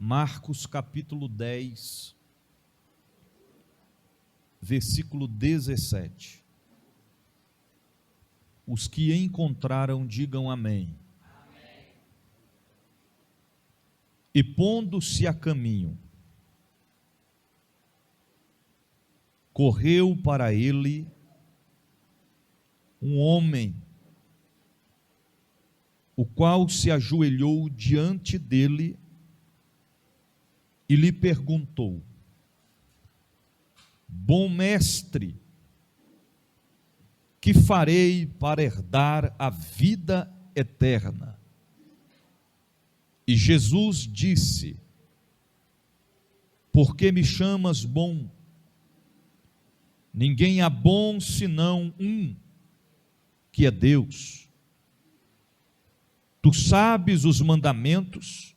Marcos capítulo 10, versículo 17. Os que encontraram, digam amém. Amém. E pondo-se a caminho, correu para ele um homem, o qual se ajoelhou diante dele e lhe perguntou: Bom mestre, que farei para herdar a vida eterna? E Jesus disse: Por que me chamas bom? Ninguém há bom senão um, que é Deus. Tu sabes os mandamentos: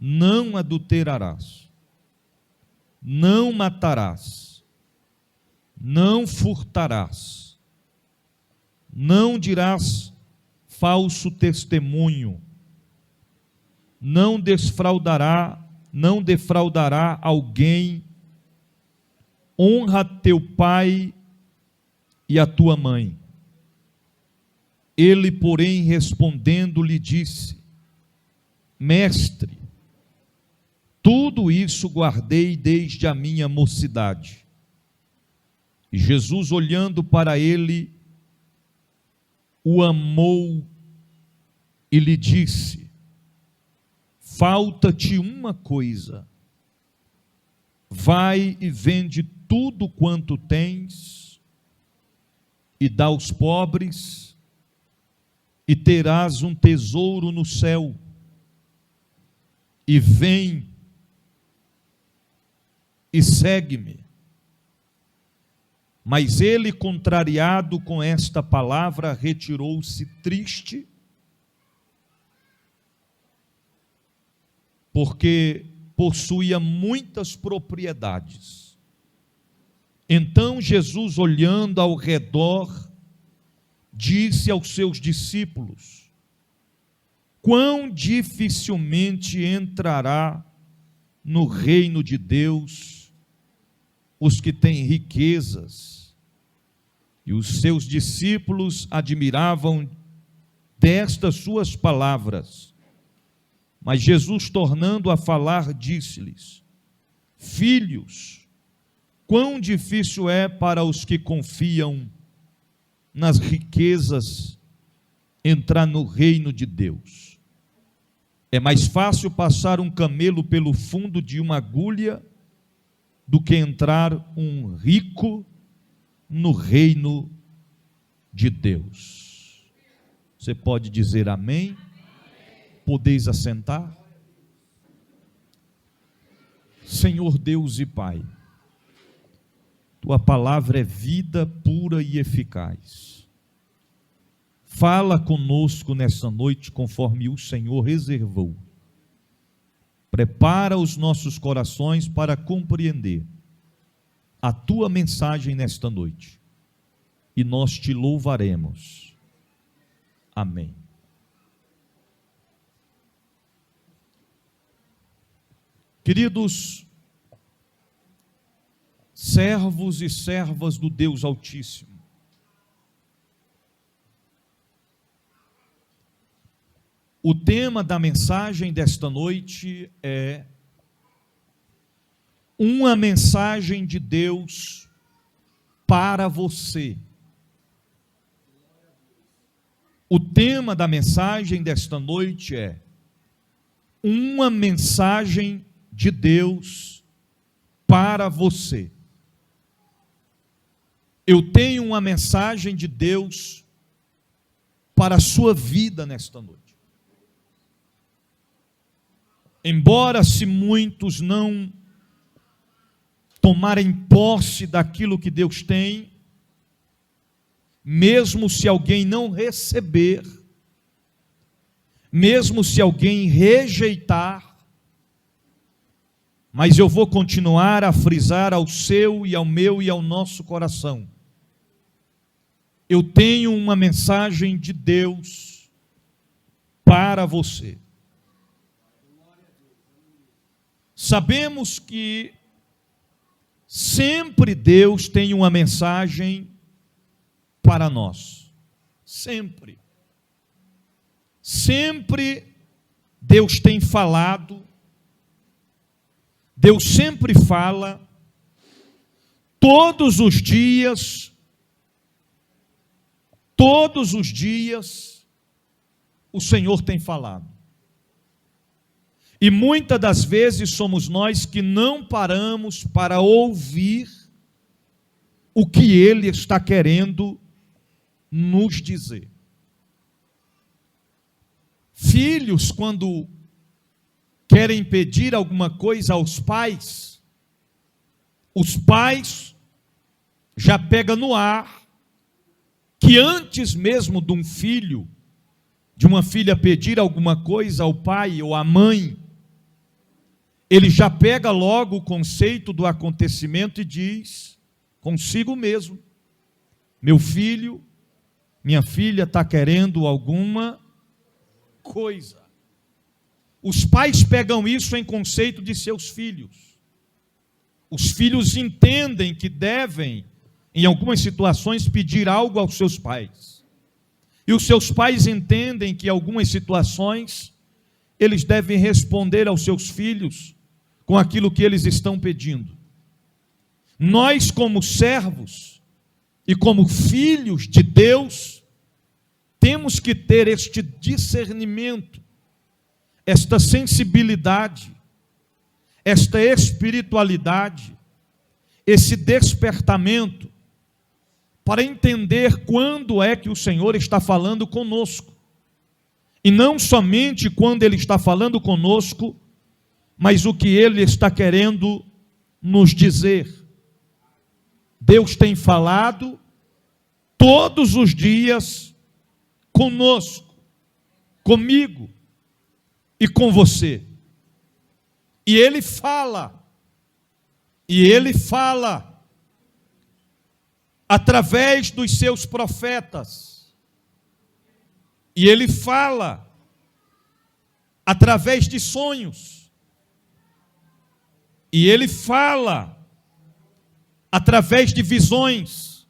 não adulterarás, não matarás, não furtarás, não dirás falso testemunho, não defraudará alguém, honra teu pai e a tua mãe. Ele, porém, respondendo, lhe disse: Mestre, tudo isso guardei desde a minha mocidade. E Jesus, olhando para ele, o amou e lhe disse: Falta-te uma coisa. Vai e vende tudo quanto tens e dá aos pobres, e terás um tesouro no céu. E vem e segue-me. Mas ele, contrariado com esta palavra, retirou-se triste, porque possuía muitas propriedades. Então Jesus, olhando ao redor, disse aos seus discípulos: Quão dificilmente entrará no reino de Deus os que têm riquezas. E os seus discípulos admiravam destas suas palavras. Mas Jesus, tornando a falar, disse-lhes: Filhos, quão difícil é para os que confiam nas riquezas entrar no reino de Deus. É mais fácil passar um camelo pelo fundo de uma agulha do que entrar um rico no reino de Deus. Você pode dizer amém? Podeis assentar? Senhor Deus e Pai, Tua palavra é vida pura e eficaz. Fala conosco nessa noite conforme o Senhor reservou. Prepara os nossos corações para compreender a Tua mensagem nesta noite. E nós Te louvaremos. Amém. Queridos servos e servas do Deus Altíssimo, o tema da mensagem desta noite é uma mensagem de Deus para você. O tema da mensagem desta noite é uma mensagem de Deus para você. Eu tenho uma mensagem de Deus para a sua vida nesta noite. Embora se muitos não tomarem posse daquilo que Deus tem, mesmo se alguém não receber, mesmo se alguém rejeitar, mas eu vou continuar a frisar ao seu e ao meu e ao nosso coração: eu tenho uma mensagem de Deus para você. Sabemos que sempre Deus tem uma mensagem para nós. Sempre. Sempre Deus tem falado. Deus sempre fala. Todos os dias, o Senhor tem falado. E muitas das vezes somos nós que não paramos para ouvir o que Ele está querendo nos dizer. Filhos, quando querem pedir alguma coisa aos pais, os pais já pegam no ar que antes mesmo de um filho, de uma filha pedir alguma coisa ao pai ou à mãe, ele já pega logo o conceito do acontecimento e diz consigo mesmo: meu filho, minha filha está querendo alguma coisa. Os pais pegam isso em conceito de seus filhos. Os filhos entendem que devem, em algumas situações, pedir algo aos seus pais. E os seus pais entendem que, em algumas situações, eles devem responder aos seus filhos com aquilo que eles estão pedindo. Nós, como servos e como filhos de Deus, temos que ter este discernimento, esta sensibilidade, esta espiritualidade, esse despertamento, para entender quando é que o Senhor está falando conosco. E não somente quando Ele está falando conosco, mas o que Ele está querendo nos dizer. Deus tem falado todos os dias conosco, comigo e com você. E Ele fala através dos seus profetas, e Ele fala através de sonhos, e Ele fala através de visões,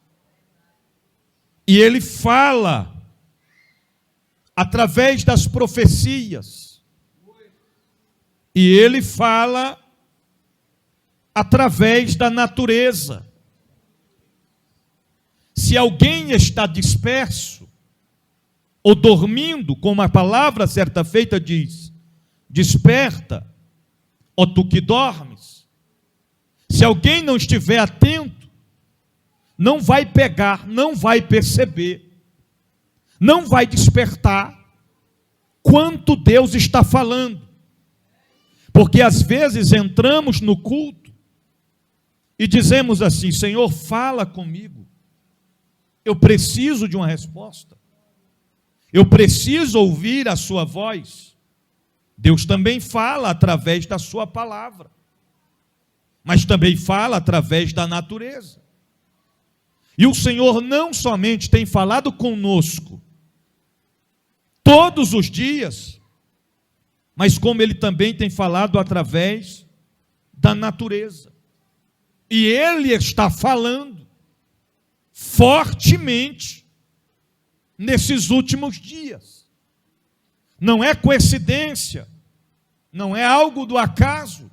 e Ele fala através das profecias, e Ele fala através da natureza. Se alguém está disperso ou dormindo, como a palavra certa feita diz, desperta, ó tu que dormes. Se alguém não estiver atento, não vai pegar, não vai perceber, não vai despertar quanto Deus está falando. Porque às vezes entramos no culto e dizemos assim: Senhor, fala comigo. Eu preciso de uma resposta. Eu preciso ouvir a sua voz. Deus também fala através da sua palavra, mas também fala através da natureza. E o Senhor não somente tem falado conosco todos os dias, mas como Ele também tem falado através da natureza. E Ele está falando fortemente nesses últimos dias. Não é coincidência, não é algo do acaso,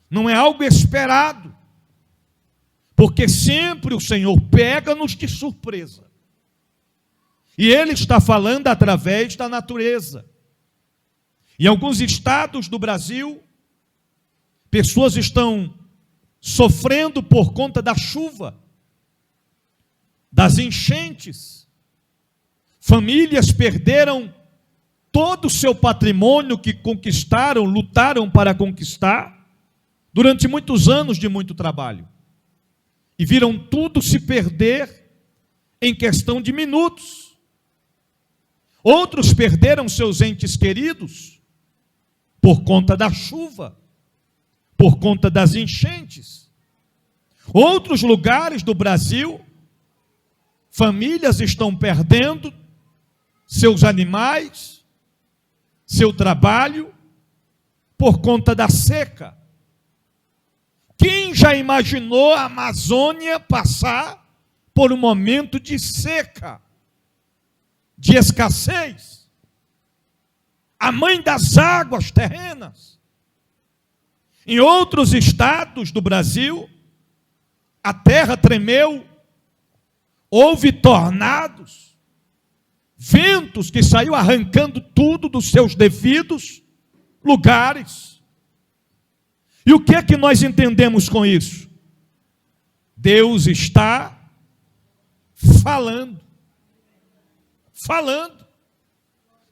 não é algo esperado, porque sempre o Senhor pega-nos de surpresa. E Ele está falando através da natureza. Em alguns estados do Brasil, pessoas estão sofrendo por conta da chuva, das enchentes. Famílias perderam todo o seu patrimônio que conquistaram, lutaram para conquistar, durante muitos anos de muito trabalho. E viram tudo se perder em questão de minutos. Outros perderam seus entes queridos por conta da chuva, por conta das enchentes. Outros lugares do Brasil, famílias estão perdendo seus animais, seu trabalho, por conta da seca. Quem já imaginou a Amazônia passar por um momento de seca, de escassez? A mãe das águas terrenas. Em outros estados do Brasil, a terra tremeu, houve tornados, ventos que saiu arrancando tudo dos seus devidos lugares. E o que é que nós entendemos com isso? Deus está falando.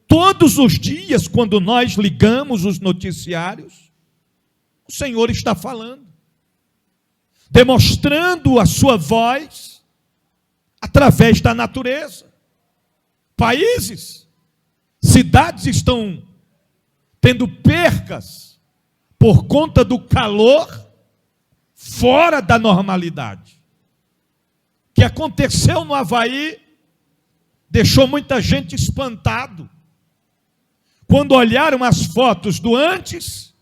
Todos os dias, quando nós ligamos os noticiários, o Senhor está falando, demonstrando a sua voz através da natureza. Países, cidades estão tendo percas por conta do calor fora da normalidade. O que aconteceu no Havaí deixou muita gente espantado quando olharam as fotos do antes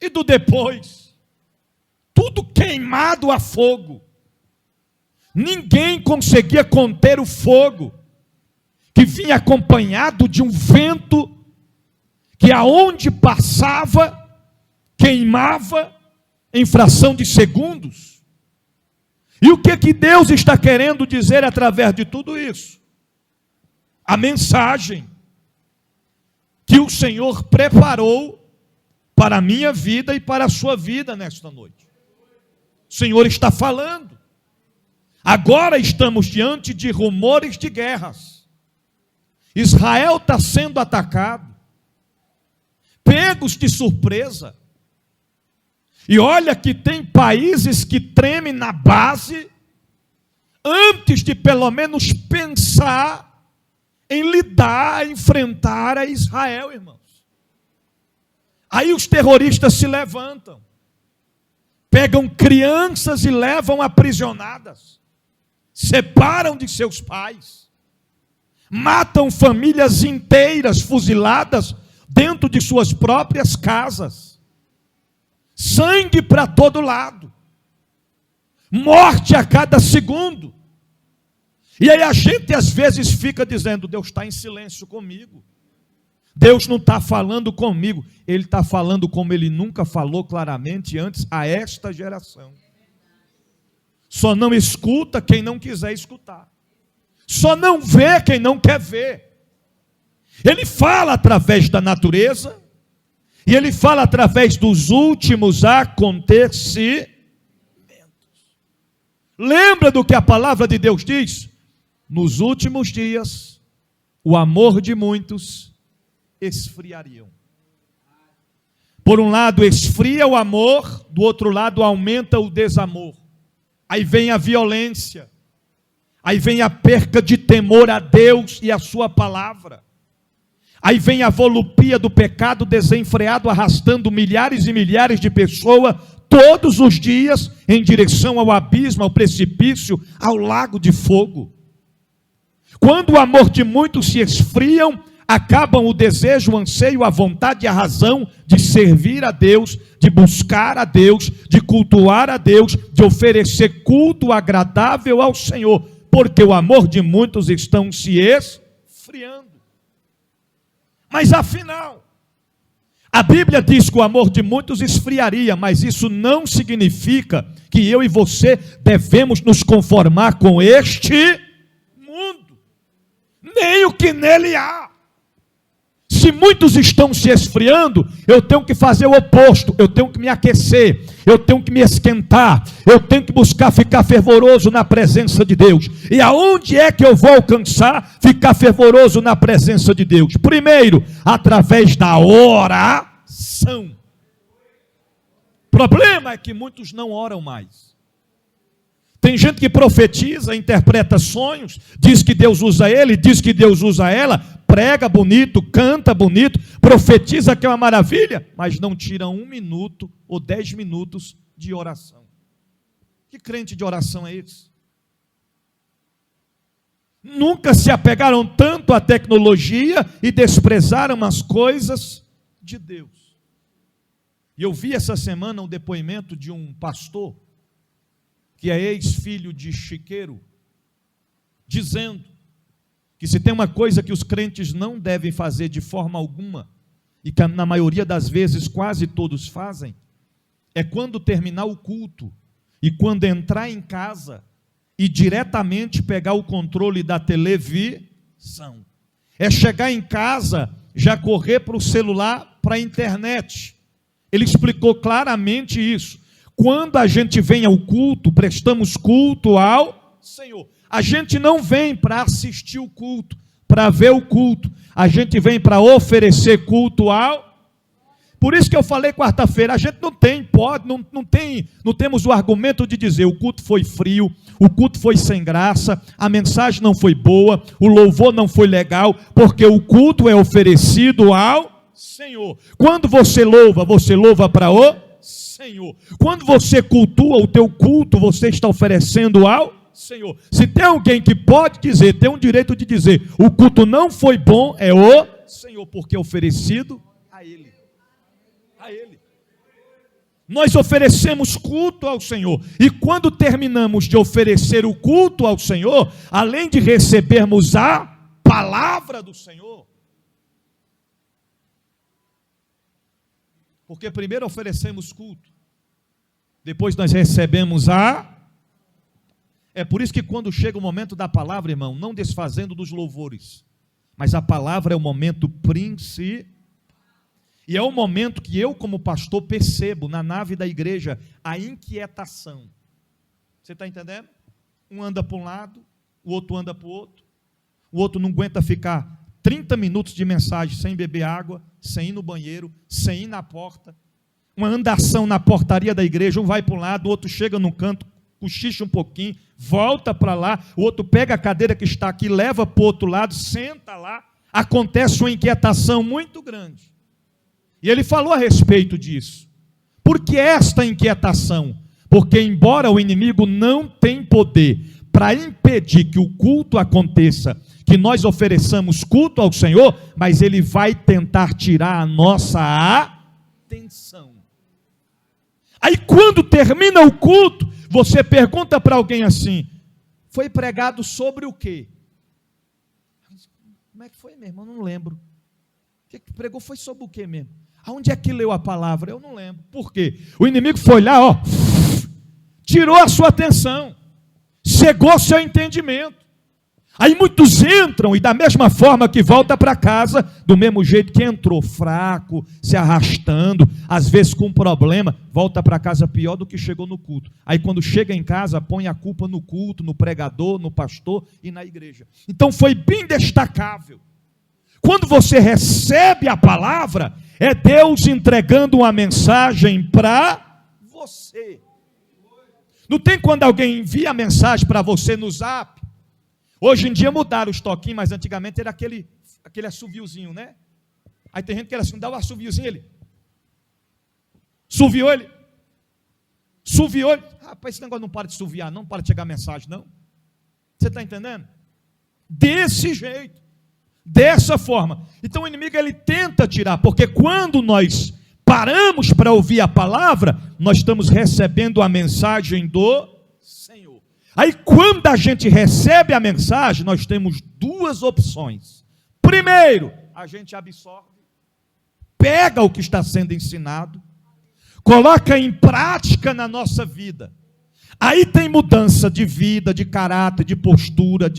e do depois. Tudo queimado a fogo. Ninguém conseguia conter o fogo, que vinha acompanhado de um vento que aonde passava, queimava em fração de segundos. E o que Deus está querendo dizer através de tudo isso? A mensagem que o Senhor preparou para a minha vida e para a sua vida nesta noite. O Senhor está falando. Agora estamos diante de rumores de guerras. Israel está sendo atacado, pegos de surpresa. E olha que tem países que tremem na base antes de pelo menos pensar em lidar, enfrentar a Israel, irmãos. Aí os terroristas se levantam, pegam crianças e levam aprisionadas, separam de seus pais, matam famílias inteiras fuziladas dentro de suas próprias casas. Sangue para todo lado, morte a cada segundo. E aí a gente às vezes fica dizendo: Deus está em silêncio comigo, Deus não está falando comigo. Ele está falando como Ele nunca falou claramente antes a esta geração. Só não escuta quem não quiser escutar, só não vê quem não quer ver. Ele fala através da natureza, e Ele fala através dos últimos acontecimentos. Lembra do que a palavra de Deus diz? Nos últimos dias, o amor de muitos esfriariam. Por um lado esfria o amor, do outro lado aumenta o desamor. Aí vem a violência, aí vem a perca de temor a Deus e a sua palavra. Aí vem a volupia do pecado desenfreado, arrastando milhares e milhares de pessoas todos os dias em direção ao abismo, ao precipício, ao lago de fogo. Quando o amor de muitos se esfriam, acabam o desejo, o anseio, a vontade e a razão de servir a Deus, de buscar a Deus, de cultuar a Deus, de oferecer culto agradável ao Senhor, porque o amor de muitos estão se esfriando. Mas afinal, a Bíblia diz que o amor de muitos esfriaria, mas isso não significa que eu e você devemos nos conformar com este mundo, nem o que nele há. Se muitos estão se esfriando, eu tenho que fazer o oposto, eu tenho que me aquecer, eu tenho que me esquentar, eu tenho que buscar ficar fervoroso na presença de Deus. E aonde é que eu vou alcançar ficar fervoroso na presença de Deus? Primeiro, através da oração. O problema é que muitos não oram mais. Tem gente que profetiza, interpreta sonhos, diz que Deus usa ele, diz que Deus usa ela, prega bonito, canta bonito, profetiza que é uma maravilha, mas não tira 1 minuto ou 10 minutos de oração. Que crente de oração é esse? Nunca se apegaram tanto à tecnologia e desprezaram as coisas de Deus. E eu vi essa semana um depoimento de um pastor, que é ex-filho de chiqueiro, dizendo que se tem uma coisa que os crentes não devem fazer de forma alguma, e que na maioria das vezes quase todos fazem, é quando terminar o culto, e quando entrar em casa, e diretamente pegar o controle da televisão. É chegar em casa, já correr para o celular, para a internet. Ele explicou claramente isso. Quando a gente vem ao culto, prestamos culto ao Senhor. A gente não vem para assistir o culto, para ver o culto. A gente vem para oferecer culto ao... Por isso que eu falei quarta-feira, a gente não temos o argumento de dizer o culto foi frio, o culto foi sem graça, a mensagem não foi boa, o louvor não foi legal, porque o culto é oferecido ao Senhor. Quando você louva para o Senhor. Quando você cultua, o teu culto você está oferecendo ao Senhor. Se tem alguém que pode dizer, tem um direito de dizer, o culto não foi bom, é o Senhor, porque é oferecido a Ele. A Ele. Nós oferecemos culto ao Senhor, e quando terminamos de oferecer o culto ao Senhor, além de recebermos a palavra do Senhor, porque primeiro oferecemos culto, depois nós recebemos é por isso que quando chega o momento da palavra, irmão, não desfazendo dos louvores, mas a palavra é o momento principal. E é o momento que eu, como pastor, percebo na nave da igreja a inquietação. Você está entendendo? Um anda para um lado, o outro anda para o outro não aguenta ficar 30 minutos de mensagem sem beber água, sem ir no banheiro, sem ir na porta. Uma andação na portaria da igreja, um vai para um lado, o outro chega no canto, cochicha um pouquinho, volta para lá, o outro pega a cadeira que está aqui, leva para o outro lado, senta lá. Acontece uma inquietação muito grande. E ele falou a respeito disso. Por que esta inquietação? Porque embora o inimigo não tenha poder para impedir que o culto aconteça, que nós ofereçamos culto ao Senhor, mas ele vai tentar tirar a nossa atenção. Aí quando termina o culto, você pergunta para alguém assim, foi pregado sobre o quê? Como é que foi mesmo? Eu não lembro. O que pregou foi sobre o quê mesmo? Aonde é que leu a palavra? Eu não lembro. Por quê? O inimigo foi lá, tirou a sua atenção, cegou seu entendimento. Aí muitos entram e da mesma forma que volta para casa, do mesmo jeito que entrou, fraco, se arrastando, às vezes com problema, volta para casa pior do que chegou no culto. Aí quando chega em casa, põe a culpa no culto, no pregador, no pastor e na igreja. Então foi bem destacável. Quando você recebe a palavra, é Deus entregando uma mensagem para você. Não tem quando alguém envia a mensagem para você no zap. Hoje em dia mudaram os toquinhos, mas antigamente era aquele assoviozinho, né? Aí tem gente que era assim, dá um assoviozinho, ele suviou ele. Rapaz, esse negócio não para de suviar, não para de chegar mensagem, não. Você está entendendo? Desse jeito. Dessa forma. Então o inimigo ele tenta tirar, porque quando nós paramos para ouvir a palavra, nós estamos recebendo a mensagem do Senhor. Aí quando a gente recebe a mensagem, nós temos duas opções. Primeiro, a gente absorve, pega o que está sendo ensinado, coloca em prática na nossa vida. Aí tem mudança de vida, de caráter, de postura,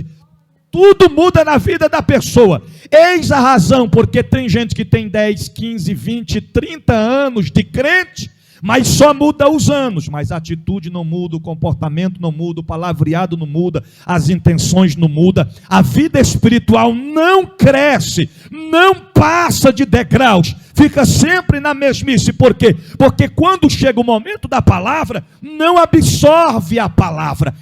tudo muda na vida da pessoa. Eis a razão porque tem gente que tem 10, 15, 20, 30 anos de crente, mas só muda os anos, mas a atitude não muda, o comportamento não muda, o palavreado não muda, as intenções não mudam, a vida espiritual não cresce, não passa de degraus, fica sempre na mesmice. Por quê? Porque quando chega o momento da palavra, não absorve a palavra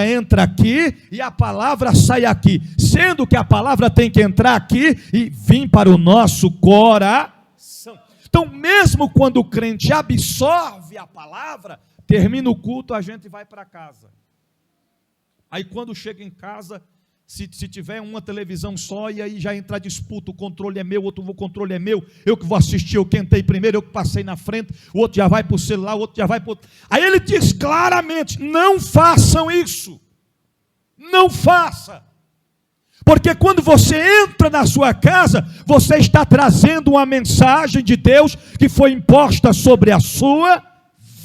entra aqui e a palavra sai aqui, sendo que a palavra tem que entrar aqui e vir para o nosso coração. Então, mesmo quando o crente absorve a palavra, termina o culto, a gente vai para casa. Aí quando chega em casa, Se tiver uma televisão só, e aí já entra a disputa, o controle é meu, o controle é meu, eu que vou assistir, eu que entrei primeiro, eu que passei na frente, o outro já vai para o celular, o outro já vai para o... Aí ele diz claramente, não façam isso, não faça, porque quando você entra na sua casa, você está trazendo uma mensagem de Deus, que foi imposta sobre a sua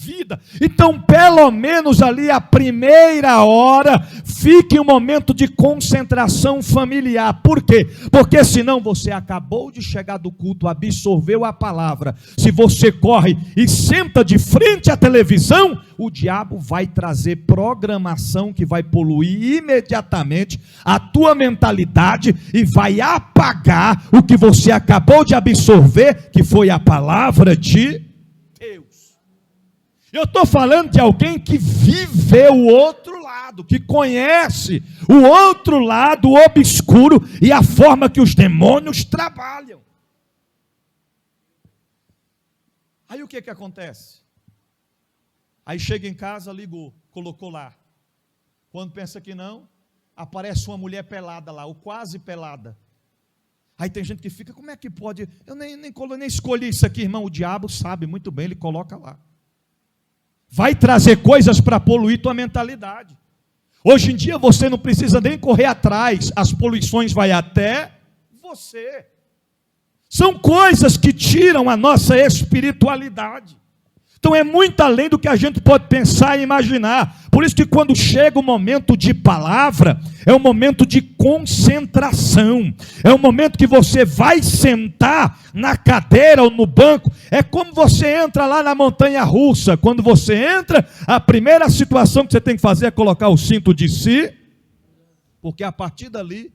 vida. Então, pelo menos ali a primeira hora, fique um momento de concentração familiar. Por quê? Porque senão você acabou de chegar do culto, absorveu a palavra. Se você corre e senta de frente à televisão, o diabo vai trazer programação que vai poluir imediatamente a tua mentalidade e vai apagar o que você acabou de absorver, que foi a palavra de Deus. Eu estou falando de alguém que viveu o outro lado, que conhece o outro lado obscuro e a forma que os demônios trabalham. Aí o que acontece? Aí chega em casa, ligou, colocou lá. Quando pensa que não, aparece uma mulher pelada lá, ou quase pelada. Aí tem gente que fica, como é que pode? Eu nem escolhi isso aqui, irmão. O diabo sabe muito bem, ele coloca lá. Vai trazer coisas para poluir tua mentalidade. Hoje em dia você não precisa nem correr atrás, as poluições vai até você. São coisas que tiram a nossa espiritualidade. Então é muito além do que a gente pode pensar e imaginar. Por isso que quando chega o momento de palavra, é um momento de concentração. É um momento que você vai sentar na cadeira ou no banco. É como você entra lá na montanha russa. Quando você entra, a primeira situação que você tem que fazer é colocar o cinto de si. Porque a partir dali,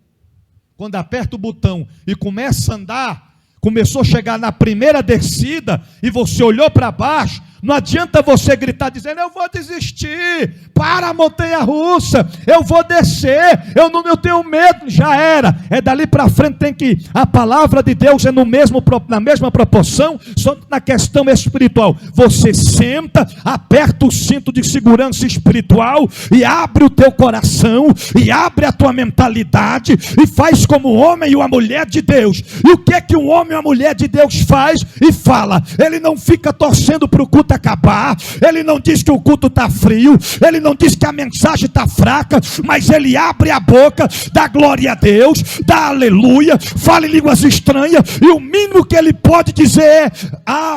quando aperta o botão e começa a andar, começou a chegar na primeira descida e você olhou para baixo, não adianta você gritar dizendo, eu vou desistir, para a montanha russa, eu vou descer, eu tenho medo, já era, é dali para frente tem que, a palavra de Deus é na mesma proporção, só na questão espiritual, você senta, aperta o cinto de segurança espiritual, e abre o teu coração, e abre a tua mentalidade, e faz como o homem e a mulher de Deus. E o que é que um homem e uma mulher de Deus faz e fala? Ele não fica torcendo para o culto acabar, ele não diz que o culto está frio, ele não diz que a mensagem está fraca, mas ele abre a boca, dá glória a Deus, dá aleluia, fala em línguas estranhas, e o mínimo que ele pode dizer é,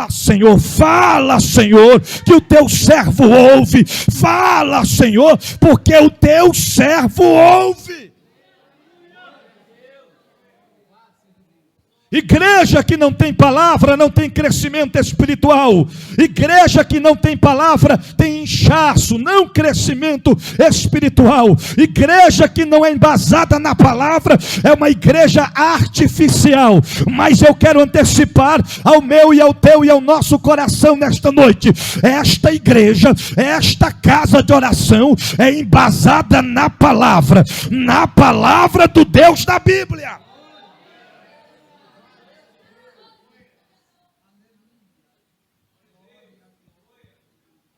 Senhor, fala Senhor, que o teu servo ouve, fala Senhor, porque o teu servo ouve. Igreja que não tem palavra não tem crescimento espiritual. Igreja que não tem palavra tem inchaço, não crescimento espiritual. Igreja que não é embasada na palavra é uma igreja artificial. Mas eu quero antecipar ao meu e ao teu e ao nosso coração nesta noite. Esta igreja, esta casa de oração é embasada na palavra do Deus da Bíblia.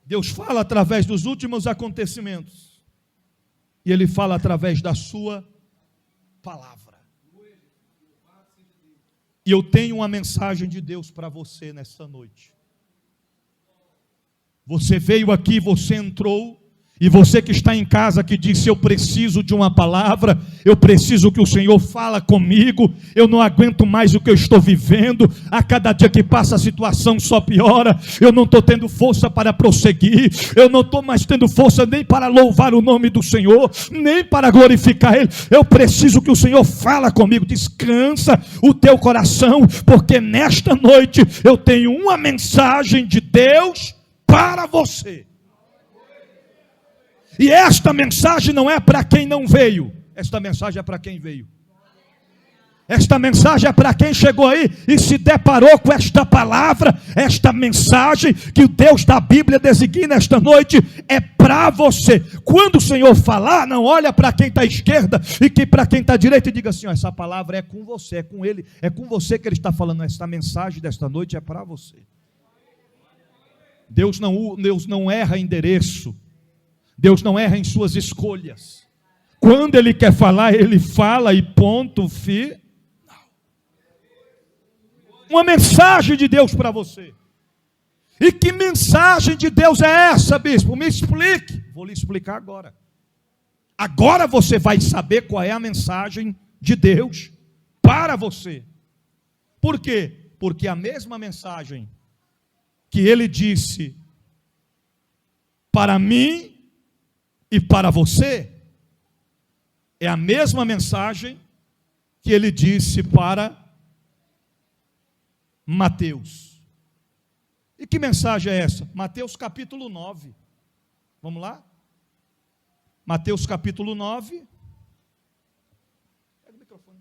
Deus fala através dos últimos acontecimentos. E Ele fala através da sua palavra. E eu tenho uma mensagem de Deus para você nesta noite. Você veio aqui, você entrou. E você que está em casa que disse, eu preciso de uma palavra, eu preciso que o Senhor fala comigo, eu não aguento mais o que eu estou vivendo, a cada dia que passa a situação só piora, eu não estou tendo força para prosseguir, eu não estou mais tendo força nem para louvar o nome do Senhor, nem para glorificar Ele, eu preciso que o Senhor fala comigo. Descansa o teu coração, porque nesta noite eu tenho uma mensagem de Deus para você. E esta mensagem não é para quem não veio. Esta mensagem é para quem veio. Esta mensagem é para quem chegou aí e se deparou com esta palavra. Esta mensagem que o Deus da Bíblia designa nesta noite é para você. Quando o Senhor falar, não olha para quem está à esquerda e que para quem está à direita e diga assim, essa palavra é com você, é com Ele, é com você que Ele está falando. Esta mensagem desta noite é para você. Deus não erra endereço. Deus não erra em suas escolhas. Quando ele quer falar, ele fala e ponto final. Uma mensagem de Deus para você. E que mensagem de Deus é essa, bispo? Me explique. Vou lhe explicar agora. Agora você vai saber qual é a mensagem de Deus para você. Por quê? Porque a mesma mensagem que ele disse para mim e para você, é a mesma mensagem que ele disse para Mateus. E que mensagem é essa? Mateus capítulo 9. Vamos lá? Mateus capítulo 9. Pega o microfone.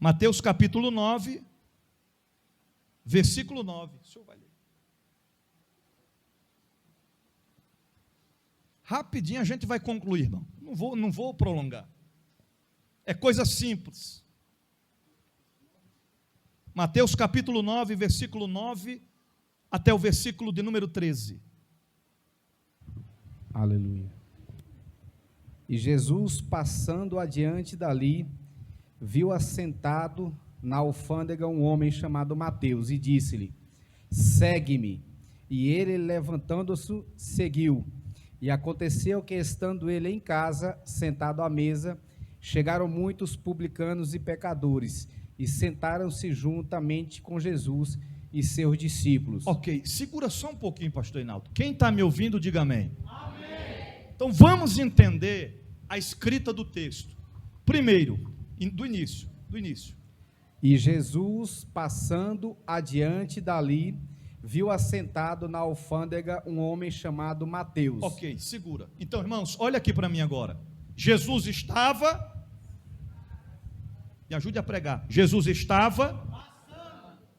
Mateus capítulo 9, versículo 9. O senhor vai ler. Rapidinho a gente vai concluir, irmão. Não vou prolongar. É coisa simples. Mateus capítulo 9, versículo 9, até o versículo de número 13. Aleluia. E Jesus, passando adiante dali, viu assentado na alfândega um homem chamado Mateus, e disse-lhe: segue-me. E ele, levantando-se, seguiu. E aconteceu que, estando ele em casa, sentado à mesa, chegaram muitos publicanos e pecadores, e sentaram-se juntamente com Jesus e seus discípulos. Ok, segura só um pouquinho, pastor Hinaldo. Quem está me ouvindo, diga amém. Amém. Então vamos entender a escrita do texto. Primeiro, do início. E Jesus, passando adiante dali, viu assentado na alfândega um homem chamado Mateus. Ok, segura. Então, irmãos, olha aqui para mim agora. Jesus estava... Me ajude a pregar. Jesus estava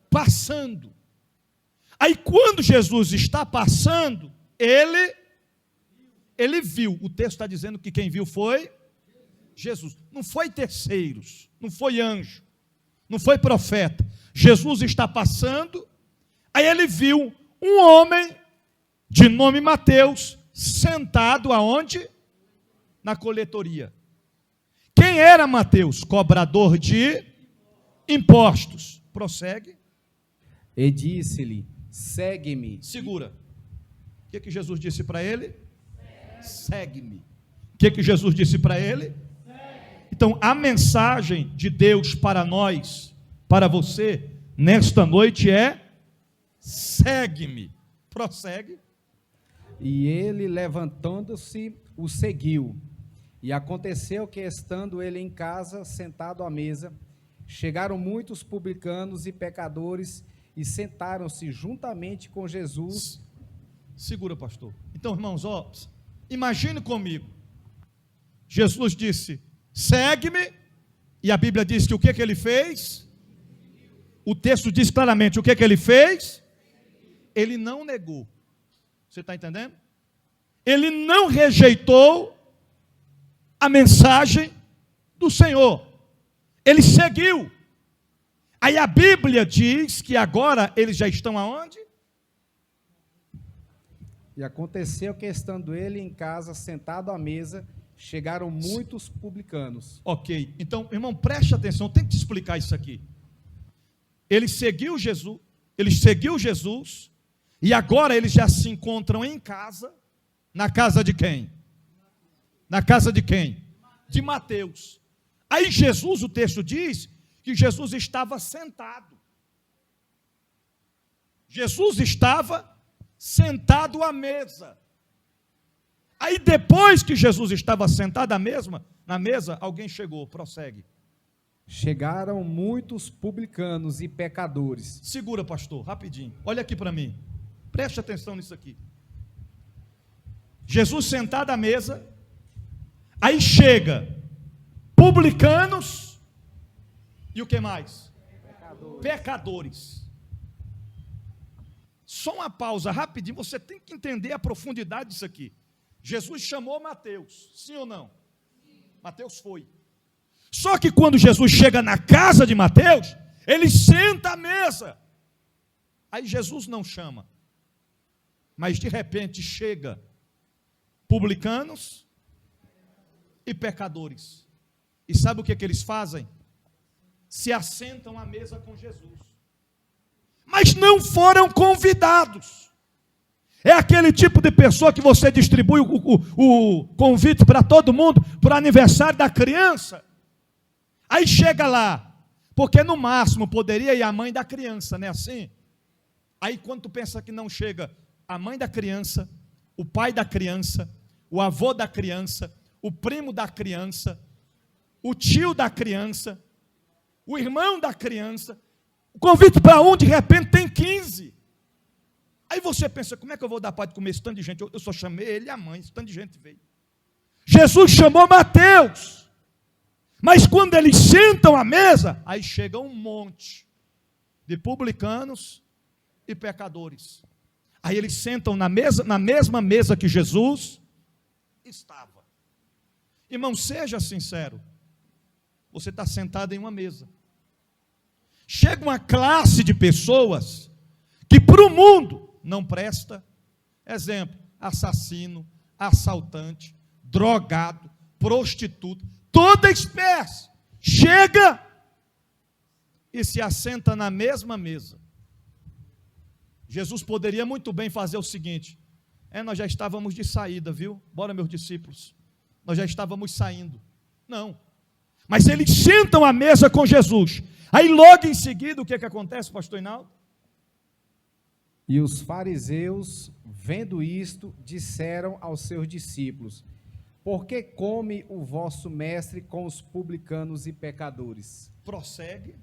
passando. Aí quando Jesus está passando, ele viu. O texto está dizendo que quem viu foi Jesus. Não foi terceiros, não foi anjo, não foi profeta. Jesus está passando, aí ele viu um homem de nome Mateus sentado aonde? Na coletoria. Quem era Mateus? Cobrador de impostos. Prossegue. E disse-lhe: segue-me. Segura. O que Jesus disse para ele? Segue-me. O que Jesus disse para ele? Então, a mensagem de Deus para nós, para você, nesta noite é: segue-me. Prossegue. E ele, levantando-se, o seguiu. E aconteceu que, estando ele em casa, sentado à mesa, chegaram muitos publicanos e pecadores e sentaram-se juntamente com Jesus. Segura, pastor. Então, irmãos, imagine comigo. Jesus disse: segue-me. E a Bíblia diz que o que ele fez? O texto diz claramente o que ele fez. Ele não negou. Você está entendendo? Ele não rejeitou a mensagem do Senhor. Ele seguiu. Aí a Bíblia diz que agora eles já estão aonde? E aconteceu que, estando ele em casa, sentado à mesa, chegaram muitos publicanos. Ok, então, irmão, preste atenção, eu tenho que te explicar isso aqui. Ele seguiu Jesus, e agora eles já se encontram em casa. Na casa de quem? Na casa de quem? De Mateus. Aí Jesus, o texto diz que Jesus estava sentado. Jesus estava sentado à mesa. Aí depois que Jesus estava sentado na mesa, alguém chegou. Prossegue. Chegaram muitos publicanos e pecadores. Segura, pastor, rapidinho. Olha aqui para mim. Preste atenção nisso aqui. Jesus sentado à mesa. Aí chega publicanos e o que mais? Pecadores. Só uma pausa rapidinho, você tem que entender a profundidade disso aqui. Jesus chamou Mateus, sim ou não? Sim. Mateus foi. Só que quando Jesus chega na casa de Mateus, ele senta à mesa. Aí Jesus não chama. Mas de repente chega publicanos e pecadores. E sabe o que eles fazem? Se assentam à mesa com Jesus. Mas não foram convidados. É aquele tipo de pessoa que você distribui o convite para todo mundo, para o aniversário da criança. Aí chega lá, porque no máximo poderia ir a mãe da criança, não é assim? Aí quando tu pensa que não chega a mãe da criança, o pai da criança, o avô da criança, o primo da criança, o tio da criança, o irmão da criança, o convite para um, de repente, tem 15. Aí você pensa, como é que eu vou dar para de comer esse tanto de gente? Eu só chamei ele e a mãe, esse tanto de gente veio. Jesus chamou Mateus. Mas quando eles sentam à mesa, aí chega um monte de publicanos e pecadores. Aí eles sentam na mesma mesa que Jesus estava. Irmão, seja sincero. Você está sentado em uma mesa. Chega uma classe de pessoas que para o mundo não presta. Exemplo, assassino, assaltante, drogado, prostituta, toda espécie. Chega e se assenta na mesma mesa. Jesus poderia muito bem fazer o seguinte: nós já estávamos de saída, viu? Bora, meus discípulos. Nós já estávamos saindo. Não. Mas eles sentam à mesa com Jesus. Aí logo em seguida, o que acontece, pastor Hinaldo? E os fariseus, vendo isto, disseram aos seus discípulos: por que come o vosso mestre com os publicanos e pecadores? Prossegue.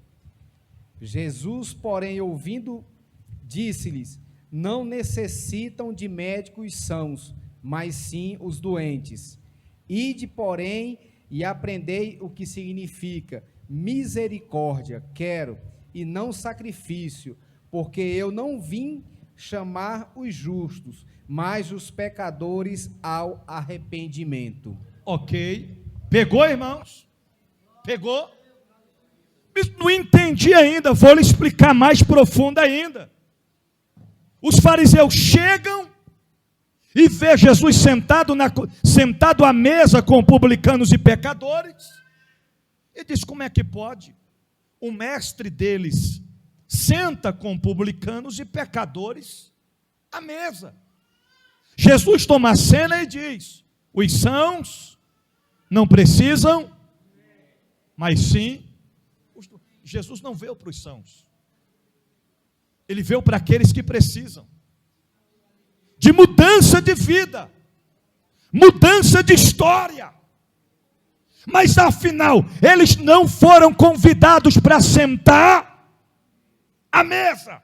Jesus, porém, ouvindo, disse-lhes: não necessitam de médicos sãos, mas sim os doentes. Ide, porém, e aprendei o que significa misericórdia, quero, e não sacrifício, porque eu não vim chamar os justos, mas os pecadores ao arrependimento. Ok. Pegou, irmãos? Pegou? Não entendi ainda, vou lhe explicar mais profundo ainda. Os fariseus chegam e vê Jesus sentado à mesa com publicanos e pecadores, e diz: como é que pode? O mestre deles senta com publicanos e pecadores à mesa. Jesus toma a cena e diz: os sãos não precisam, mas sim, Jesus não veio para os sãos, ele veio para aqueles que precisam de mudança de vida, mudança de história. Mas afinal, eles não foram convidados para sentar à mesa.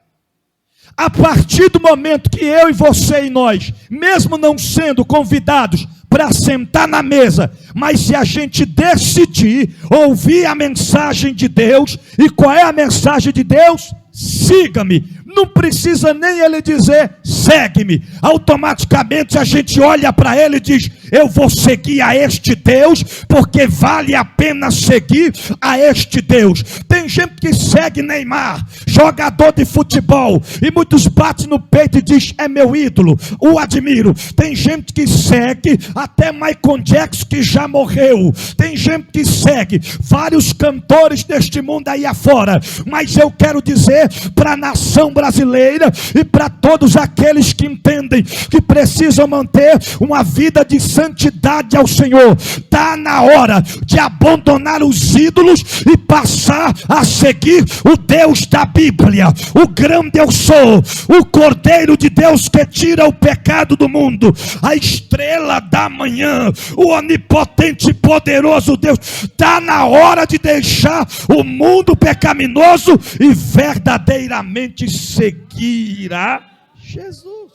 A partir do momento que eu e você e nós, mesmo não sendo convidados para sentar na mesa, mas se a gente decidir ouvir a mensagem de Deus, e qual é a mensagem de Deus? Siga-me. Não precisa nem ele dizer segue-me. Automaticamente a gente olha para ele e diz: eu vou seguir a este Deus, porque vale a pena seguir a este Deus. Tem gente que segue Neymar, jogador de futebol, e muitos batem no peito e diz: é meu ídolo, o admiro. Tem gente que segue até Michael Jackson, que já morreu. Tem gente que segue vários cantores deste mundo aí afora. Mas eu quero dizer para a nação brasileira e para todos aqueles que entendem que precisam manter uma vida de santidade ao Senhor: está na hora de abandonar os ídolos e passar a seguir o Deus da Bíblia, o grande eu sou, o Cordeiro de Deus que tira o pecado do mundo, a estrela da manhã, o onipotente e poderoso Deus. Está na hora de deixar o mundo pecaminoso e verdadeiramente seguir a Jesus.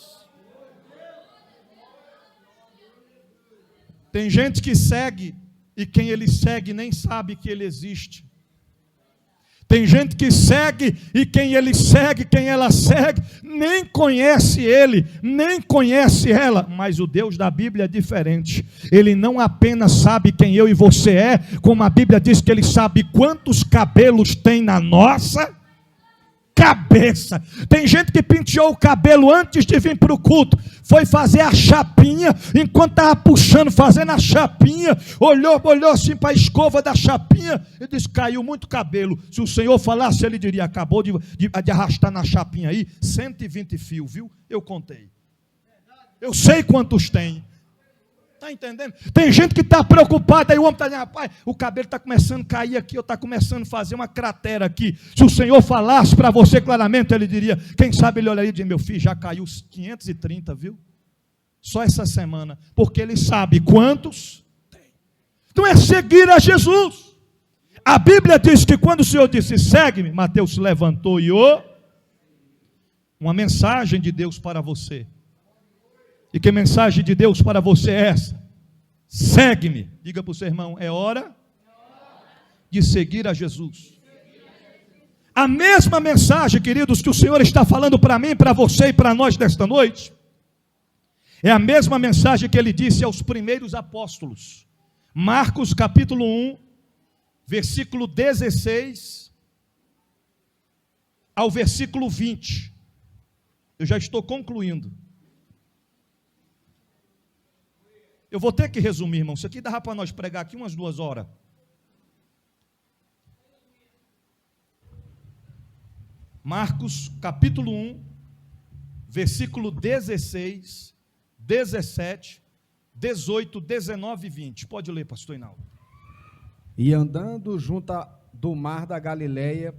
Tem gente que segue e quem ele segue nem sabe que ele existe. Tem gente que segue e quem ele segue, quem ela segue, nem conhece ele, nem conhece ela. Mas o Deus da Bíblia é diferente. Ele não apenas sabe quem eu e você é, como a Bíblia diz que ele sabe quantos cabelos tem na nossa cabeça. Tem gente que penteou o cabelo antes de vir para o culto, foi fazer a chapinha, enquanto estava puxando, fazendo a chapinha, olhou assim para a escova da chapinha e disse: caiu muito cabelo. Se o Senhor falasse, ele diria: acabou de arrastar na chapinha aí 120 fios, viu? Eu contei. Eu sei quantos tem. Está entendendo? Tem gente que está preocupada, aí o homem está dizendo: rapaz, o cabelo está começando a cair aqui, ou está começando a fazer uma cratera aqui. Se o Senhor falasse para você claramente, ele diria, quem sabe ele olharia e diria: meu filho, já caiu 530, viu? Só essa semana, porque ele sabe quantos tem. Então é seguir a Jesus. A Bíblia diz que quando o Senhor disse: segue-me, Mateus se levantou e uma mensagem de Deus para você. E que mensagem de Deus para você é essa? Segue-me. Diga para o seu irmão: é hora de seguir a Jesus. A mesma mensagem, queridos, que o Senhor está falando para mim, para você e para nós nesta noite, é a mesma mensagem que ele disse aos primeiros apóstolos. Marcos capítulo 1, versículo 16 ao versículo 20. Eu já estou concluindo. Eu vou ter que resumir, irmão. Isso aqui dava para nós pregar aqui umas 2 horas. Marcos, capítulo 1, versículo 16, 17, 18, 19 e 20. Pode ler, pastor Hinaldo. E andando junto do mar da Galileia,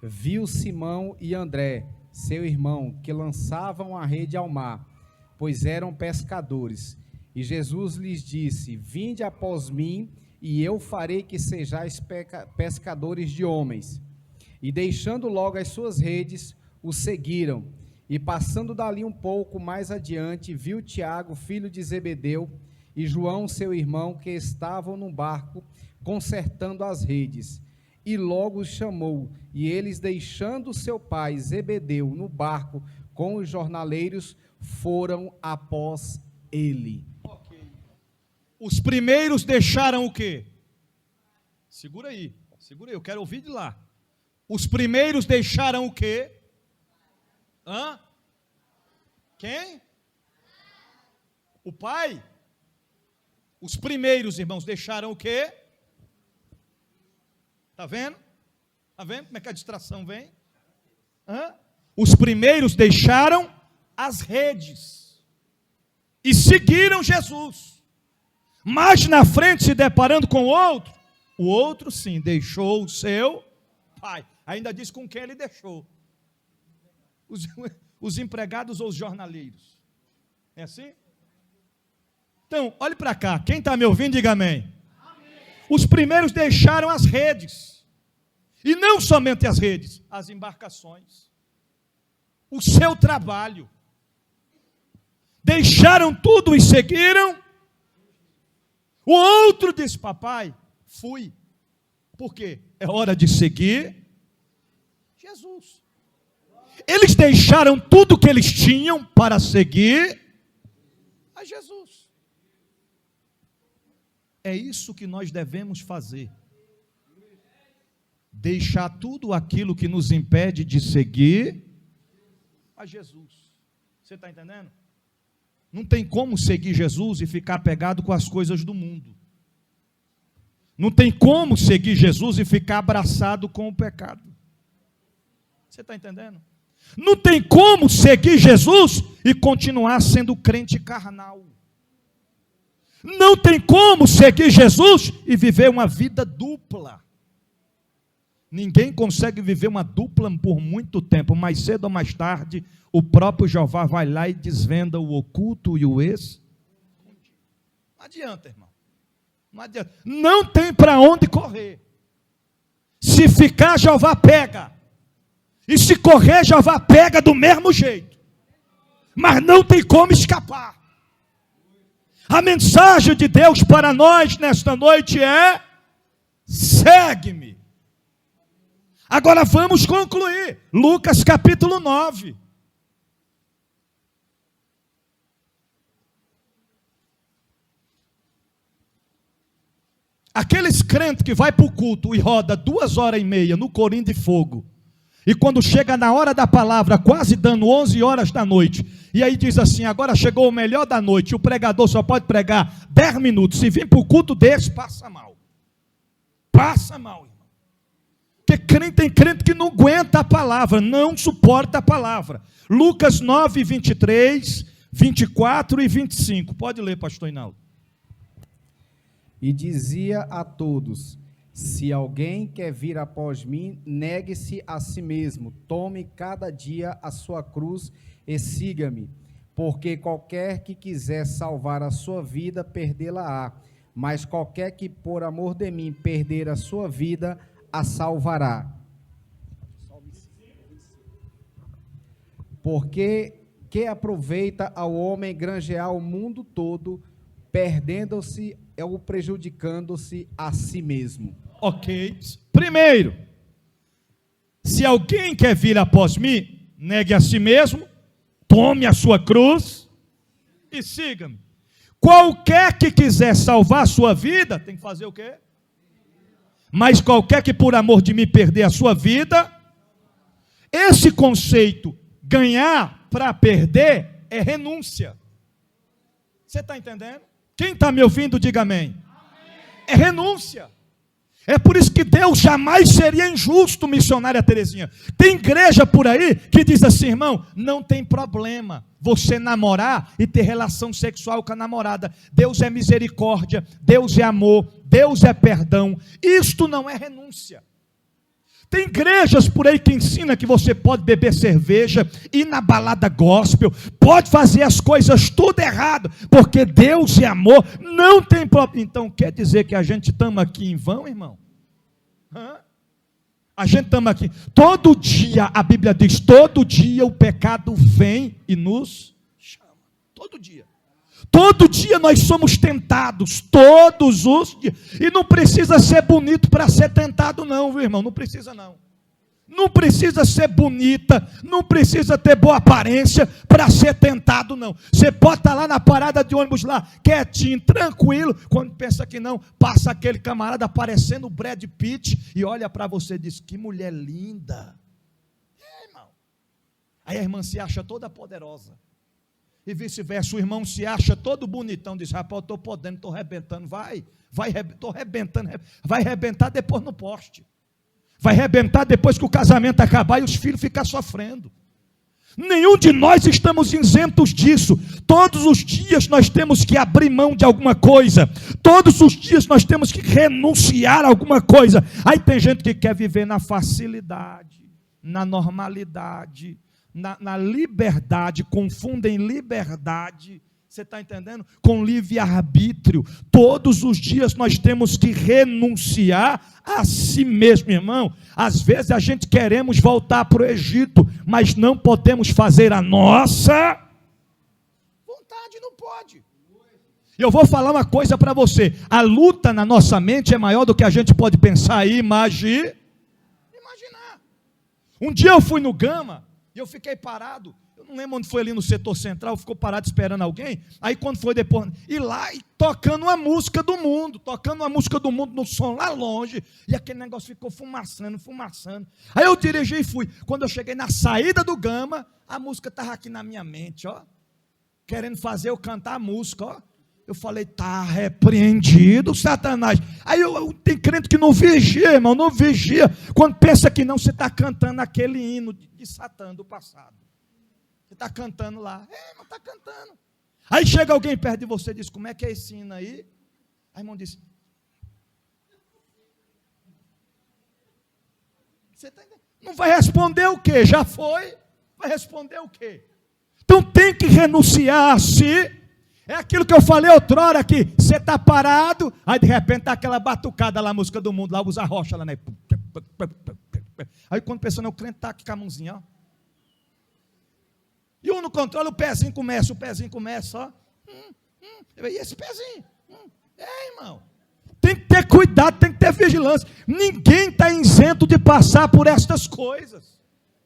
viu Simão e André, seu irmão, que lançavam a rede ao mar, pois eram pescadores. E Jesus lhes disse: vinde após mim, e eu farei que sejais pescadores de homens. E deixando logo as suas redes, o seguiram. E passando dali um pouco mais adiante, viu Tiago, filho de Zebedeu, e João, seu irmão, que estavam no barco, consertando as redes. E logo os chamou, e eles, deixando seu pai Zebedeu no barco com os jornaleiros, foram após ele. Os primeiros deixaram o quê? Segura aí, eu quero ouvir de lá. Os primeiros deixaram o quê? Quem? O pai? Os primeiros, irmãos, deixaram o quê? Está vendo? Está vendo como é que a distração vem? Os primeiros deixaram as redes e seguiram Jesus. Mas na frente, se deparando com o outro sim, deixou o seu pai. Ainda diz com quem ele deixou. Os empregados ou os jornaleiros. É assim? Então, olhe para cá. Quem está me ouvindo, diga amém. Amém. Os primeiros deixaram as redes. E não somente as redes, as embarcações. O seu trabalho. Deixaram tudo e seguiram. O outro disse: papai, fui. Por quê? É hora de seguir Jesus. Eles deixaram tudo que eles tinham para seguir a Jesus. É isso que nós devemos fazer. Deixar tudo aquilo que nos impede de seguir a Jesus. Você está entendendo? Não tem como seguir Jesus e ficar apegado com as coisas do mundo. Não tem como seguir Jesus e ficar abraçado com o pecado. Você está entendendo? Não tem como seguir Jesus e continuar sendo crente carnal. Não tem como seguir Jesus e viver uma vida dupla. Ninguém consegue viver uma dupla por muito tempo. Mais cedo ou mais tarde, o próprio Jeová vai lá e desvenda o oculto e o escondido. Não adianta, irmão. Não adianta. Não tem para onde correr. Se ficar, Jeová pega. E se correr, Jeová pega do mesmo jeito. Mas não tem como escapar. A mensagem de Deus para nós nesta noite é: segue-me. Agora vamos concluir. Lucas capítulo 9. Aqueles crentes que vai para o culto e roda 2 horas e meia no corim de fogo, E quando chega na hora da palavra, quase dando 11 horas da noite, e aí diz assim, agora chegou o melhor da noite, o pregador só pode pregar 10 minutos, se vir para o culto desse, passa mal. Passa mal, irmão. Porque tem crente que não aguenta a palavra, não suporta a palavra. Lucas 9, 23, 24 e 25. Pode ler, pastor Hinaldo. E dizia a todos: se alguém quer vir após mim, negue-se a si mesmo, tome cada dia a sua cruz e siga-me. Porque qualquer que quiser salvar a sua vida, perdê-la-á. Mas qualquer que por amor de mim perder a sua vida, a salvará. Porque que aproveita ao homem granjear o mundo todo, perdendo-se ou prejudicando-se a si mesmo? Ok. Primeiro, se alguém quer vir após mim, negue a si mesmo, tome a sua cruz e siga-me. Qualquer que quiser salvar a sua vida, tem que fazer o quê? Mas qualquer que por amor de mim perder a sua vida, esse conceito, ganhar para perder, é renúncia. Você está entendendo? Quem está me ouvindo, diga amém. É renúncia. É por isso que Deus jamais seria injusto, missionária Terezinha. Tem igreja por aí que diz assim, irmão, não tem problema você namorar e ter relação sexual com a namorada. Deus é misericórdia, Deus é amor, Deus é perdão. Isto não é renúncia. Tem igrejas por aí que ensina que você pode beber cerveja, ir na balada gospel, pode fazer as coisas tudo errado, porque Deus é amor, não tem problema. Então quer dizer que a gente estamos aqui em vão, irmão? A gente estamos aqui, todo dia, a Bíblia diz, todo dia o pecado vem e nos chama, todo dia. Todo dia nós somos tentados, todos os dias. E não precisa ser bonito para ser tentado não, viu, irmão? Não precisa não. Não precisa ser bonita, não precisa ter boa aparência para ser tentado não. Você pode estar lá na parada de ônibus lá, quietinho, tranquilo. Quando pensa que não, passa aquele camarada parecendo o Brad Pitt e olha para você e diz, que mulher linda. Irmão. Aí a irmã se acha toda poderosa. E vice-versa, o irmão se acha todo bonitão, diz, rapaz, eu estou podendo, estou arrebentando, estou arrebentando, vai arrebentar depois no poste, vai arrebentar depois que o casamento acabar e os filhos ficar sofrendo. Nenhum de nós estamos isentos disso. Todos os dias nós temos que abrir mão de alguma coisa, todos os dias nós temos que renunciar a alguma coisa. Aí tem gente que quer viver na facilidade, na normalidade, na liberdade, confundem liberdade, você está entendendo? Com livre-arbítrio. Todos os dias nós temos que renunciar a si mesmo, irmão. Às vezes a gente queremos voltar para o Egito, mas não podemos fazer a nossa vontade, não pode. Eu vou falar uma coisa para você, a luta na nossa mente é maior do que a gente pode pensar e imaginar. Um dia eu fui no Gama, e eu fiquei parado, eu não lembro onde foi ali no setor central, ficou parado esperando alguém, aí quando foi depois, e lá, e tocando uma música do mundo no som lá longe, e aquele negócio ficou fumaçando, aí eu dirigi e fui, quando eu cheguei na saída do Gama, a música estava aqui na minha mente, ó, querendo fazer eu cantar a música, ó, eu falei, tá repreendido, Satanás. Aí tem crente que não vigia, irmão, não vigia. Quando pensa que não, você está cantando aquele hino de Satã do passado. Você está cantando lá. Irmão, está cantando. Aí chega alguém perto de você e diz, como é que é esse hino aí? Aí o irmão disse, você tá entendendo? Não vai responder o quê? Já foi? Vai responder o quê? Então tem que renunciar a si. É aquilo que eu falei outrora aqui, você está parado, aí de repente está aquela batucada lá, a música do mundo, lá usa a rocha lá, né? Aí quando pensa, não, o crente está aqui com a mãozinha, ó. E um no controle, o pezinho começa, ó. E esse pezinho? Irmão. Tem que ter cuidado, tem que ter vigilância. Ninguém está isento de passar por estas coisas.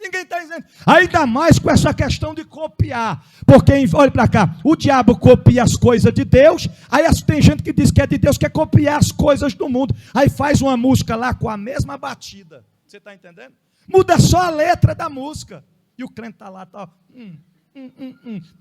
Ninguém está dizendo, ainda mais com essa questão de copiar, porque, olha para cá, o diabo copia as coisas de Deus, aí tem gente que diz que é de Deus, quer copiar as coisas do mundo, aí faz uma música lá com a mesma batida, você está entendendo? Muda só a letra da música. E o crente está lá, tá,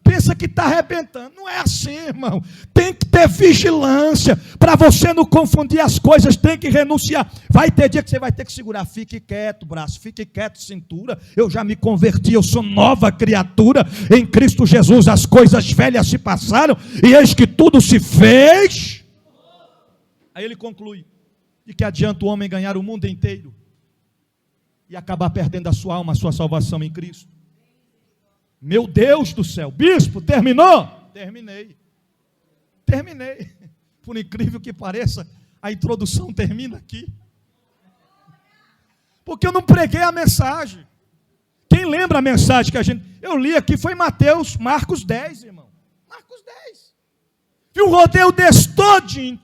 pensa que está arrebentando. Não é assim, irmão. Tem que ter vigilância. Para você não confundir as coisas, tem que renunciar. Vai ter dia que você vai ter que segurar. Fique quieto, braço. Fique quieto, cintura. Eu já me converti, eu sou nova criatura. Em Cristo Jesus as coisas velhas se passaram. E eis que tudo se fez. Aí ele conclui. De que adianta o homem ganhar o mundo inteiro e acabar perdendo a sua alma, a sua salvação em Cristo? Meu Deus do céu, bispo, terminou? Terminei. Por incrível que pareça, a introdução termina aqui. Porque eu não preguei a mensagem. Quem lembra a mensagem que eu li aqui foi Marcos 10, irmão. Marcos 10. E o rodeio desse todinho,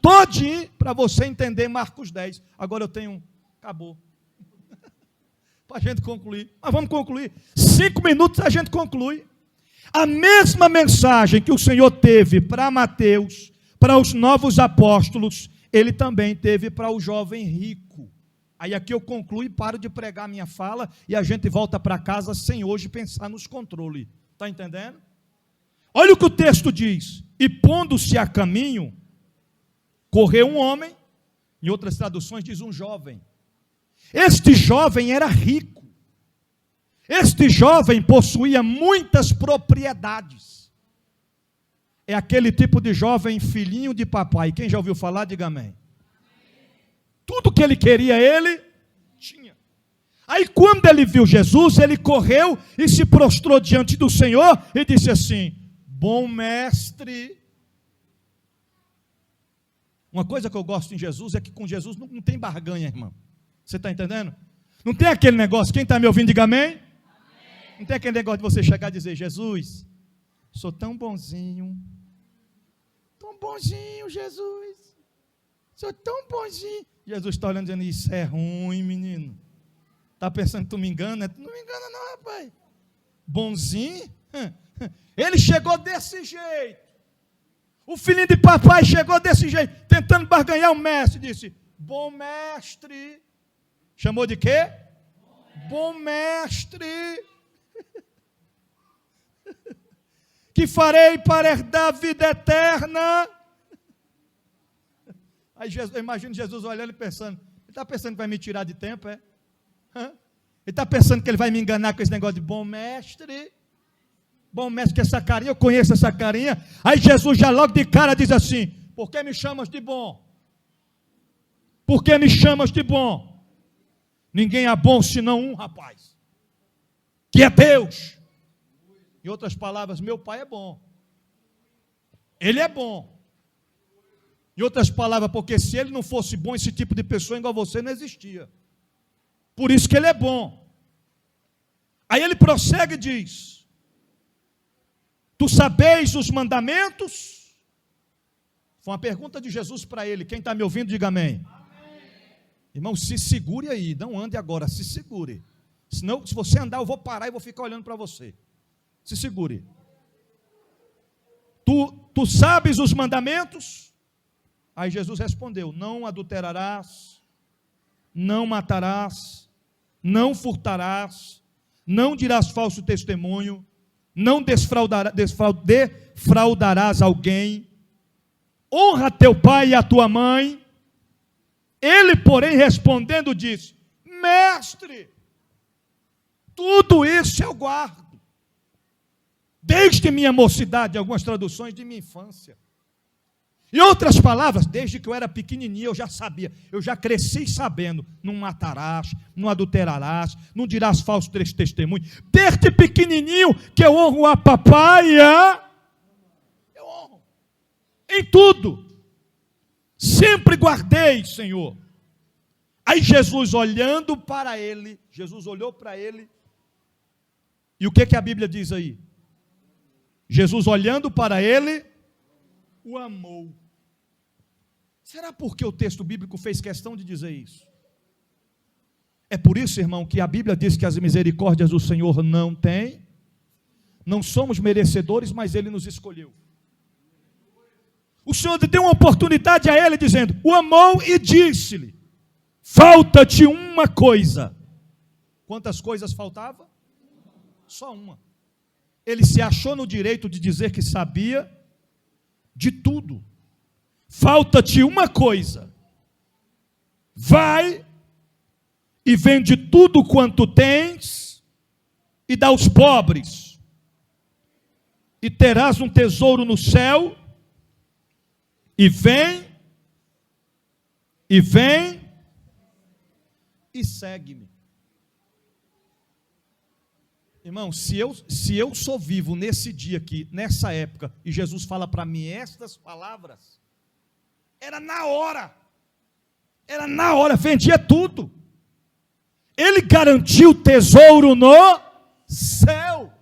para você entender Marcos 10. Agora eu tenho acabou. Para a gente concluir. Mas vamos concluir. 5 minutos a gente conclui. A mesma mensagem que o Senhor teve para Mateus, para os novos apóstolos, ele também teve para o jovem rico. Aí aqui eu concluo e paro de pregar a minha fala e a gente volta para casa sem hoje pensar nos controles. Está entendendo? Olha o que o texto diz. E pondo-se a caminho, correu um homem, em outras traduções diz um jovem. Este jovem era rico. Este jovem possuía muitas propriedades. É aquele tipo de jovem filhinho de papai. Quem já ouviu falar, diga amém. Tudo que ele queria, ele tinha. Aí quando ele viu Jesus, ele correu e se prostrou diante do Senhor e disse assim: bom mestre. Uma coisa que eu gosto em Jesus é que com Jesus não tem barganha, irmão. Você está entendendo? Não tem aquele negócio, quem está me ouvindo, diga amém. Amém. Não tem aquele negócio de você chegar e dizer: Jesus, sou tão bonzinho, Jesus, sou tão bonzinho. Jesus está olhando e dizendo: isso é ruim, menino. Está pensando que tu me engana? Tu não me engana não, rapaz. Bonzinho? Ele chegou desse jeito. O filhinho de papai chegou desse jeito, tentando barganhar o mestre. Disse: bom mestre. Chamou de quê? Bom mestre. Que farei para herdar a vida eterna? Aí Jesus, eu imagino Jesus olhando e pensando: ele está pensando que vai me tirar de tempo, é? Ele está pensando que ele vai me enganar com esse negócio de bom mestre? Bom mestre, que essa carinha, eu conheço essa carinha. Aí Jesus já logo de cara diz assim: por que me chamas de bom? Por que me chamas de bom? Ninguém é bom senão um, rapaz, que é Deus. Em outras palavras, meu pai é bom. Ele é bom. Em outras palavras, porque se ele não fosse bom, esse tipo de pessoa igual você não existia. Por isso que ele é bom. Aí ele prossegue e diz: tu sabeis os mandamentos? Foi uma pergunta de Jesus para ele. Quem está me ouvindo, diga amém. Irmão, se segure aí, não ande agora, se segure. Senão, se você andar, eu vou parar e vou ficar olhando para você. Se segure. Tu sabes os mandamentos? Aí Jesus respondeu: não adulterarás, não matarás, não furtarás, não dirás falso testemunho, não defraudarás alguém, honra teu pai e a tua mãe. Ele, porém, respondendo, disse: mestre, tudo isso eu guardo, desde minha mocidade, algumas traduções de minha infância. Em outras palavras, desde que eu era pequenininho, eu já sabia, eu já cresci sabendo: não matarás, não adulterarás, não dirás falso testemunho. Desde pequenininho que eu honro a papai e eu honro em tudo. Sempre guardei, Senhor. Aí Jesus olhando para ele, Jesus olhou para ele, e o que a Bíblia diz aí? Jesus olhando para ele, o amou. Será porque o texto bíblico fez questão de dizer isso? É por isso, irmão, que a Bíblia diz que as misericórdias do Senhor não tem. Não somos merecedores, mas Ele nos escolheu. O Senhor deu uma oportunidade a ele, dizendo: o amou e disse-lhe: falta-te uma coisa. Quantas coisas faltavam? Só uma. Ele se achou no direito de dizer que sabia de tudo. Falta-te uma coisa. Vai e vende tudo quanto tens e dá aos pobres. E terás um tesouro no céu. E vem e segue-me. Irmão, se eu sou vivo nesse dia aqui, nessa época, e Jesus fala para mim estas palavras, era na hora, vendia tudo. Ele garantiu tesouro no céu.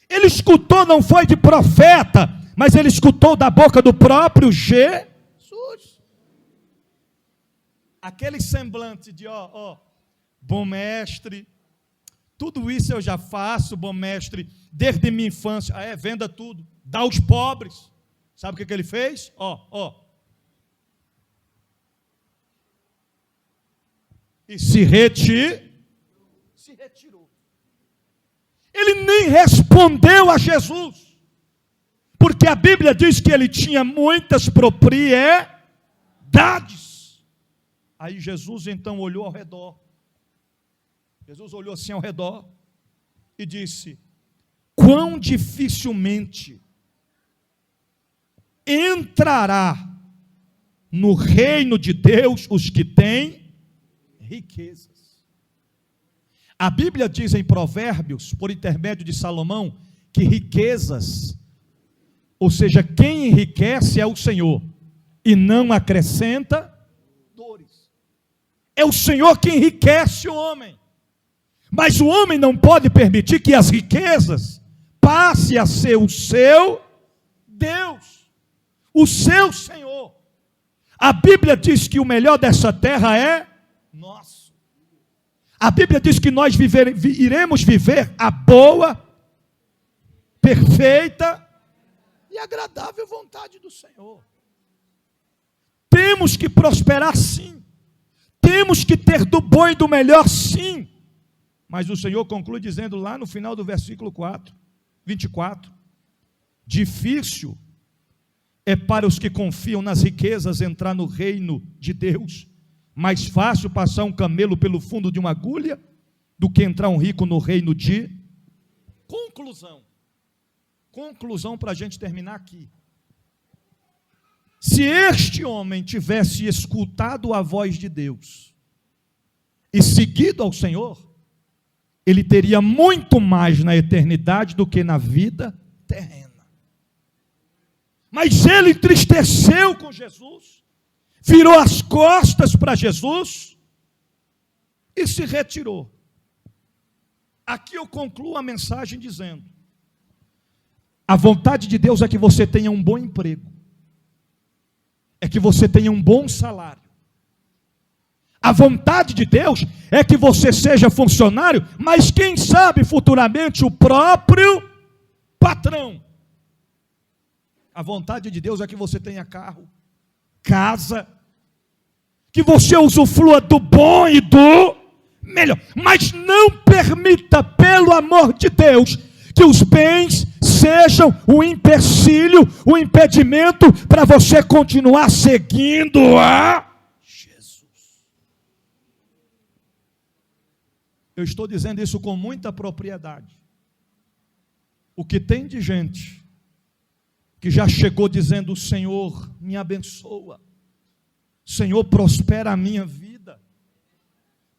Ele escutou, não foi de profeta, mas ele escutou da boca do próprio Jesus. Aquele semblante de, bom mestre, tudo isso eu já faço, bom mestre, desde minha infância. Venda tudo, dá aos pobres. Sabe o que ele fez? E se retirou. Ele nem respondeu a Jesus, porque a Bíblia diz que ele tinha muitas propriedades. Aí Jesus então olhou ao redor. Jesus olhou assim ao redor e disse: quão dificilmente entrará no reino de Deus os que têm riquezas. A Bíblia diz em Provérbios, por intermédio de Salomão, que riquezas, ou seja, quem enriquece é o Senhor, e não acrescenta dores. É o Senhor que enriquece o homem. Mas o homem não pode permitir que as riquezas passe a ser o seu Deus, o seu Senhor. A Bíblia diz que o melhor dessa terra é nosso. A Bíblia diz que nós iremos viver a boa, perfeita e agradável vontade do Senhor. Temos que prosperar sim. Temos que ter do bom e do melhor sim. Mas o Senhor conclui dizendo lá no final do versículo 24, difícil é para os que confiam nas riquezas entrar no reino de Deus. Mais fácil passar um camelo pelo fundo de uma agulha do que entrar um rico no reino de... Conclusão para a gente terminar aqui. Se este homem tivesse escutado a voz de Deus e seguido ao Senhor, ele teria muito mais na eternidade do que na vida terrena. Mas ele entristeceu com Jesus, virou as costas para Jesus e se retirou. Aqui eu concluo a mensagem dizendo: a vontade de Deus é que você tenha um bom emprego, é que você tenha um bom salário. A vontade de Deus é que você seja funcionário, mas quem sabe futuramente o próprio patrão. A vontade de Deus é que você tenha carro, casa, que você usufrua do bom e do melhor. Mas não permita, pelo amor de Deus, que os bens sejam o empecilho, o impedimento para você continuar seguindo a Jesus. Eu estou dizendo isso com muita propriedade. O que tem de gente que já chegou dizendo: Senhor, me abençoa, Senhor, prospera a minha vida.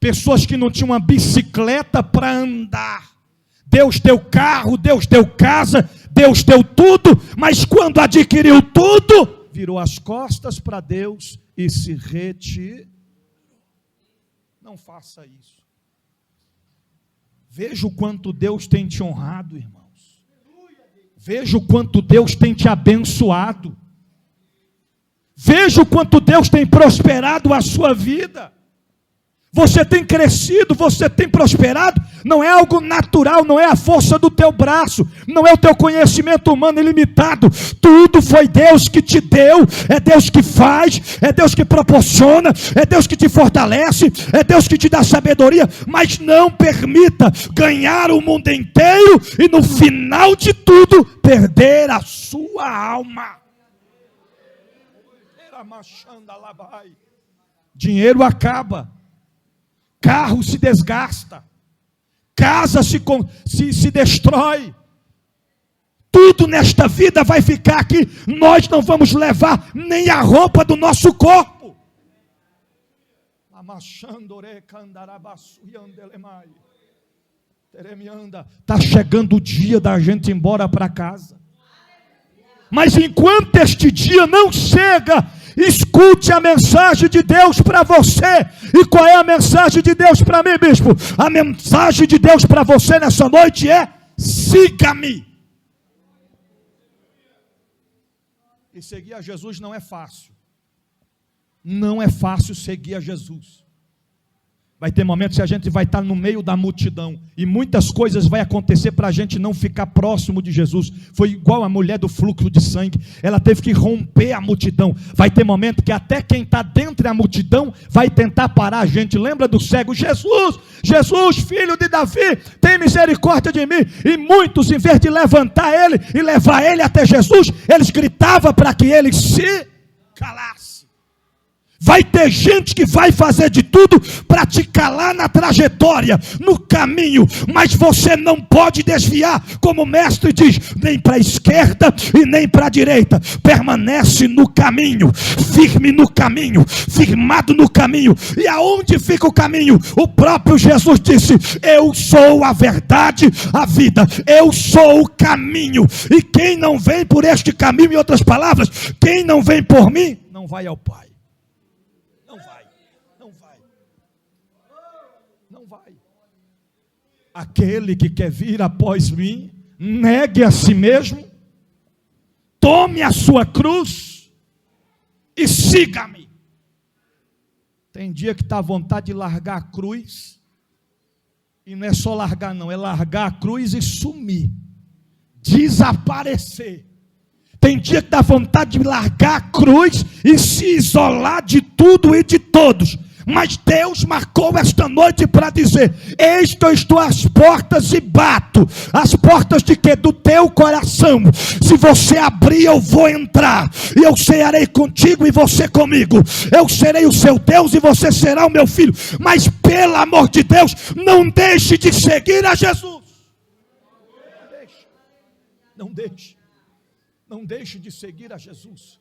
Pessoas que não tinham uma bicicleta para andar, Deus deu carro, Deus deu casa, Deus deu tudo, mas quando adquiriu tudo, virou as costas para Deus e se retirou. Não faça isso. Veja o quanto Deus tem te honrado, irmãos. Veja o quanto Deus tem te abençoado. Veja o quanto Deus tem prosperado a sua vida. Você tem crescido, você tem prosperado, não é algo natural, não é a força do teu braço, não é o teu conhecimento humano ilimitado. Tudo foi Deus que te deu, é Deus que faz, é Deus que proporciona, é Deus que te fortalece, é Deus que te dá sabedoria. Mas não permita ganhar o mundo inteiro e no final de tudo perder a sua alma. Dinheiro acaba, carro se desgasta, casa se destrói, tudo nesta vida vai ficar aqui. Nós não vamos levar nem a roupa do nosso corpo. Está chegando o dia da gente ir embora para casa. Mas enquanto este dia não chega, escute a mensagem de Deus para você. E qual é a mensagem de Deus para mim, bispo? A mensagem de Deus para você nessa noite é: siga-me. E seguir a Jesus não é fácil. Não é fácil seguir a Jesus. Vai ter momentos que a gente vai estar no meio da multidão e muitas coisas vai acontecer para a gente não ficar próximo de Jesus. Foi igual a mulher do fluxo de sangue, ela teve que romper a multidão. Vai ter momento que até quem está dentro da multidão vai tentar parar a gente. Lembra do cego? Jesus, Jesus, filho de Davi, tem misericórdia de mim. E muitos, em vez de levantar ele e levar ele até Jesus, eles gritavam para que ele se calasse. Vai ter gente que vai fazer de tudo para te calar na trajetória, no caminho, mas você não pode desviar, como o mestre diz, nem para a esquerda e nem para a direita. Permanece no caminho, firme no caminho, firmado no caminho. E aonde fica o caminho? O próprio Jesus disse: eu sou a verdade, a vida, eu sou o caminho. E quem não vem por este caminho, em outras palavras, quem não vem por mim, não vai ao Pai. Aquele que quer vir após mim, negue a si mesmo, tome a sua cruz e siga-me. Tem dia que está à vontade de largar a cruz, e não é só largar não, é largar a cruz e sumir, desaparecer. Tem dia que dá vontade de largar a cruz e se isolar de tudo e de todos. Mas Deus marcou esta noite para dizer: eis que eu estou às portas e bato. As portas de quê? Do teu coração. Se você abrir, eu vou entrar, e eu cearei contigo e você comigo. Eu serei o seu Deus e você será o meu filho. Mas pelo amor de Deus, não deixe de seguir a Jesus. Não deixe de seguir a Jesus.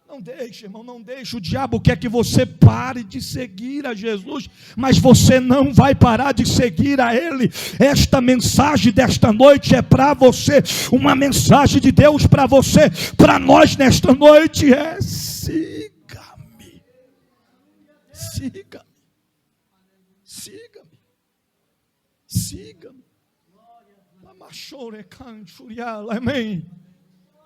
Não deixe, irmão, não deixe. O diabo quer que você pare de seguir a Jesus, mas você não vai parar de seguir a Ele. Esta mensagem desta noite é para você, uma mensagem de Deus para você, para nós nesta noite é: siga-me, siga-me, siga-me, siga-me. Amém.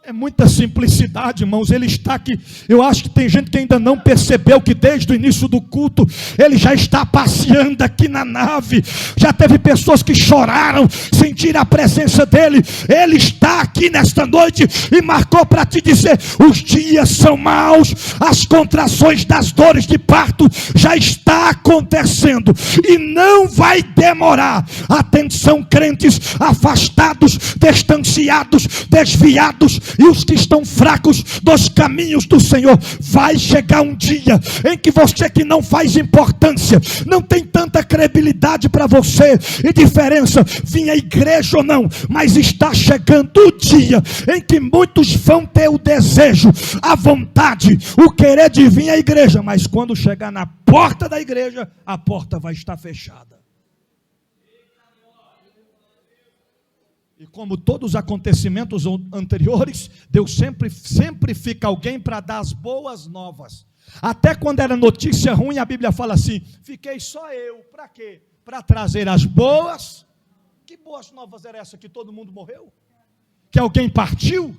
É muita simplicidade, irmãos. Ele está aqui. Eu acho que tem gente que ainda não percebeu que desde o início do culto ele já está passeando aqui na nave. Já teve pessoas que choraram, sentiram a presença dele. Ele está aqui nesta noite e marcou para te dizer: os dias são maus, as contrações das dores de parto já está acontecendo e não vai demorar. Atenção, crentes afastados, distanciados, desviados, e os que estão fracos dos caminhos do Senhor. Vai chegar um dia em que você que não faz importância, não tem tanta credibilidade para você e diferença vir à igreja ou não, mas está chegando o dia em que muitos vão ter o desejo, a vontade, o querer de vir à igreja, mas quando chegar na porta da igreja, a porta vai estar fechada. E como todos os acontecimentos anteriores, Deus sempre fica alguém para dar as boas novas. Até quando era notícia ruim, a Bíblia fala assim: fiquei só eu. Para quê? Para trazer as boas. Que boas novas era essa? Que todo mundo morreu? Que alguém partiu?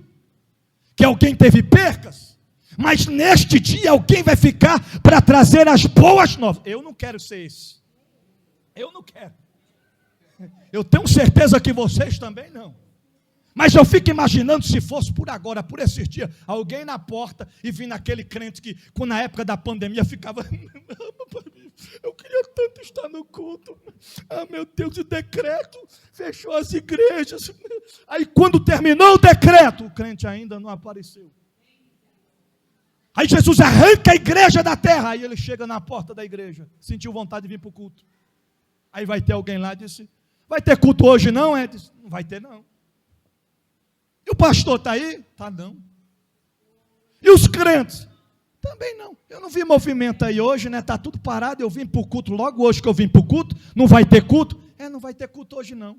Que alguém teve percas? Mas neste dia alguém vai ficar para trazer as boas novas. Eu não quero ser esse. Eu não quero. Eu tenho certeza que vocês também não. Mas eu fico imaginando se fosse por agora, por esses dias, alguém na porta e vindo aquele crente que, na época da pandemia, ficava... Eu queria tanto estar no culto. Ah, meu Deus, o decreto fechou as igrejas. Aí quando terminou o decreto, o crente ainda não apareceu. Aí Jesus arranca a igreja da terra. Aí ele chega na porta da igreja. Sentiu vontade de vir para o culto. Aí vai ter alguém lá e disse: vai ter culto hoje não? Disse: não vai ter não. E o pastor está aí? Está não. E os crentes? Também não. Eu não vi movimento aí hoje, né? Está tudo parado. Eu vim para o culto logo hoje que eu vim para o culto. Não vai ter culto? Não vai ter culto hoje não.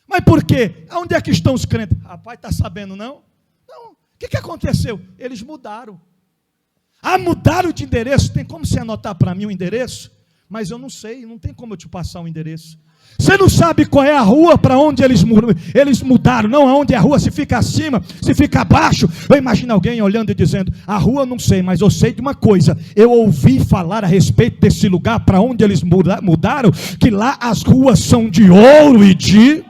Mas por quê? Onde é que estão os crentes? Rapaz, está sabendo não? Não. O que aconteceu? Eles mudaram. Mudaram de endereço. Tem como você anotar para mim o endereço? Mas eu não sei, não tem como eu te passar o endereço. Você não sabe qual é a rua para onde eles mudaram, não, aonde é a rua, se fica acima, se fica abaixo. Eu imagino alguém olhando e dizendo: a rua eu não sei, mas eu sei de uma coisa, eu ouvi falar a respeito desse lugar para onde eles mudaram, que lá as ruas são de ouro e de...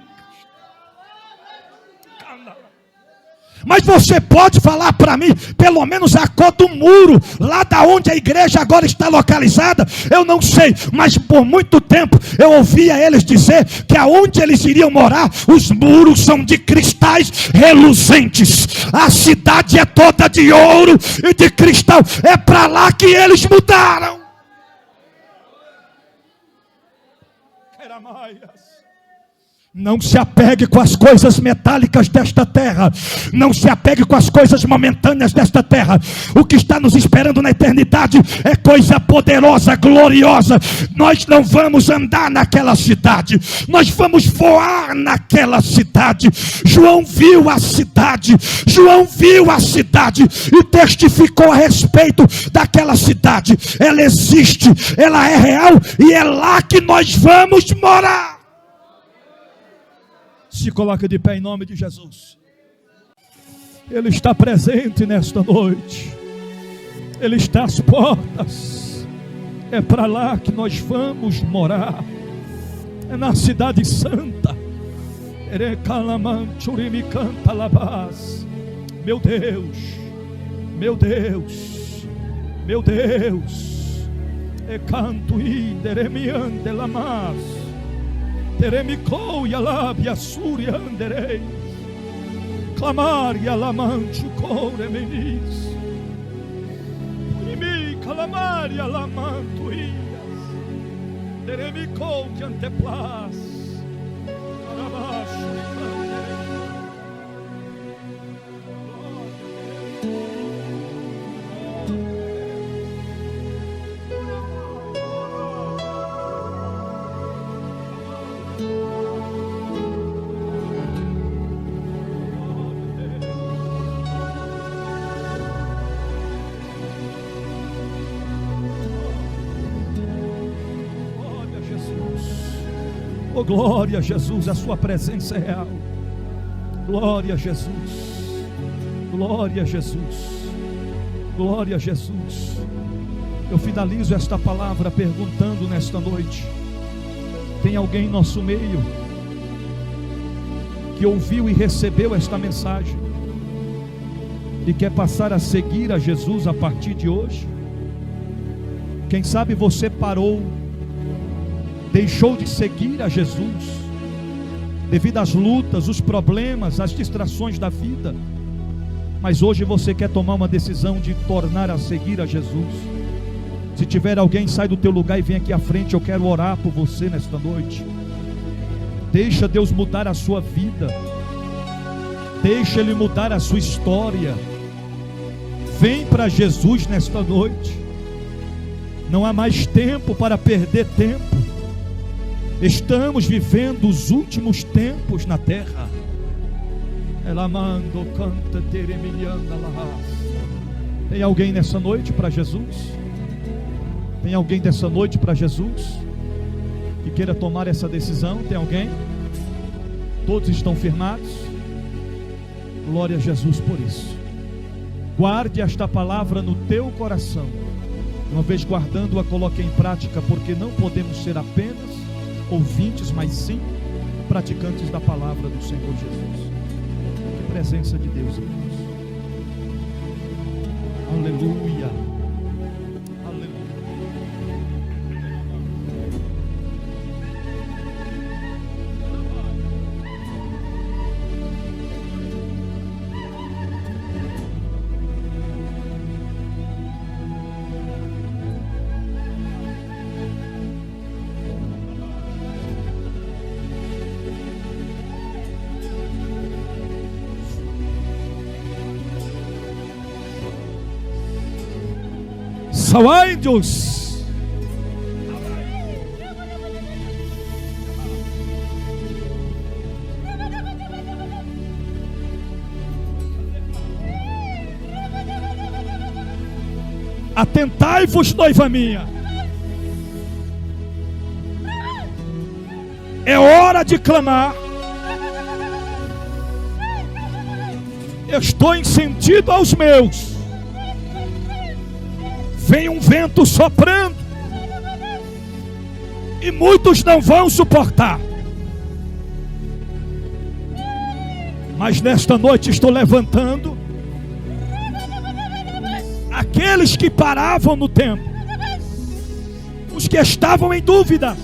Mas você pode falar para mim, pelo menos a cor do muro, lá da onde a igreja agora está localizada? Eu não sei, mas por muito tempo eu ouvia eles dizer que aonde eles iriam morar, os muros são de cristais reluzentes. A cidade é toda de ouro e de cristal. É para lá que eles mudaram. Não se apegue com as coisas metálicas desta terra. Não se apegue com as coisas momentâneas desta terra. O que está nos esperando na eternidade é coisa poderosa, gloriosa. Nós não vamos andar naquela cidade. Nós vamos voar naquela cidade. João viu a cidade. João viu a cidade e testificou a respeito daquela cidade. Ela existe, ela é real e é lá que nós vamos morar. Se coloca de pé em nome de Jesus. Ele está presente nesta noite. Ele está às portas. É para lá que nós vamos morar. É na cidade santa. Meu Deus, meu Deus, meu Deus. E canto ideremiande lamas. Teremicou e alabia súria anderei. Clamar e alamancho coure menis. Punimi calamar e alamanto ias. Teremicou que anteplas. Arabaixo e canderei. Oh, glória a Jesus, a sua presença é real. Glória a Jesus. Glória a Jesus. Glória a Jesus. Eu finalizo esta palavra perguntando nesta noite: tem alguém em nosso meio que ouviu e recebeu esta mensagem e quer passar a seguir a Jesus a partir de hoje? Quem sabe você parou, deixou de seguir a Jesus devido às lutas, os problemas, as distrações da vida, mas hoje você quer tomar uma decisão de tornar a seguir a Jesus. Se tiver alguém, sai do teu lugar e vem aqui à frente. Eu quero orar por você nesta noite. Deixa Deus mudar a sua vida, deixa Ele mudar a sua história. Vem para Jesus nesta noite. Não há mais tempo para perder tempo. Estamos vivendo os últimos tempos na terra. Ela manda, canta, teremiliana lá. Tem alguém nessa noite para Jesus? Tem alguém dessa noite para Jesus que queira tomar essa decisão? Tem alguém? Todos estão firmados? Glória a Jesus por isso. Guarde esta palavra no teu coração. Uma vez guardando-a, coloque em prática, porque não podemos ser apenas ouvintes, mas sim praticantes da palavra do Senhor Jesus. Que presença de Deus, irmãos. Aleluia. Aleluia. So angels, atentai-vos, noiva minha, é hora de clamar. Eu estou em sentido aos meus. Vem um vento soprando e muitos não vão suportar. Mas nesta noite estou levantando aqueles que paravam no tempo, os que estavam em dúvida,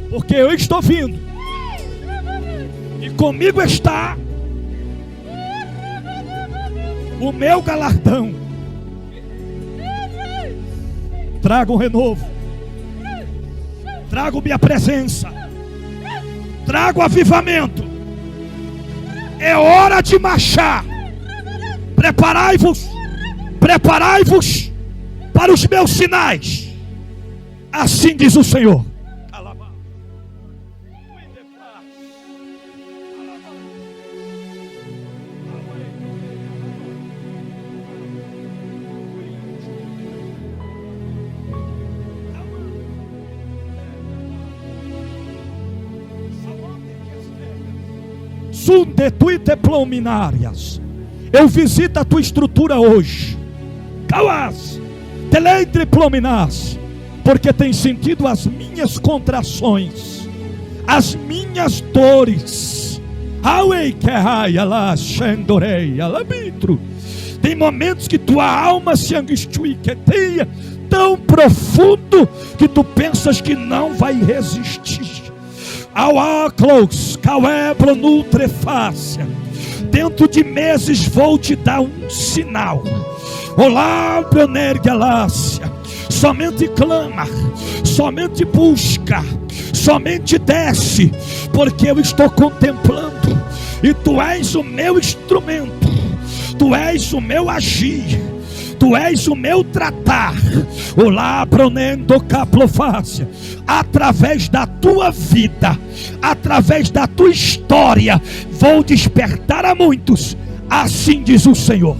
porque eu estou vindo e comigo está o meu galardão. Trago um renovo, trago minha presença, trago avivamento. É hora de marchar. Preparai-vos, preparai-vos para os meus sinais. Assim diz o Senhor. Eu visito a tua estrutura hoje, porque tem sentido as minhas contrações, as minhas dores. Tem momentos que tua alma se angustia tão profundo que tu pensas que não vai resistir. Dentro de meses vou te dar um sinal. Olá, Galácia. Somente clama, somente busca, somente desce, porque eu estou contemplando, e tu és o meu instrumento, tu és o meu agir, tu és o meu tratar. Olá, Bronendo Caplofácia. Através da tua vida, através da tua história, vou despertar a muitos. Assim diz o Senhor.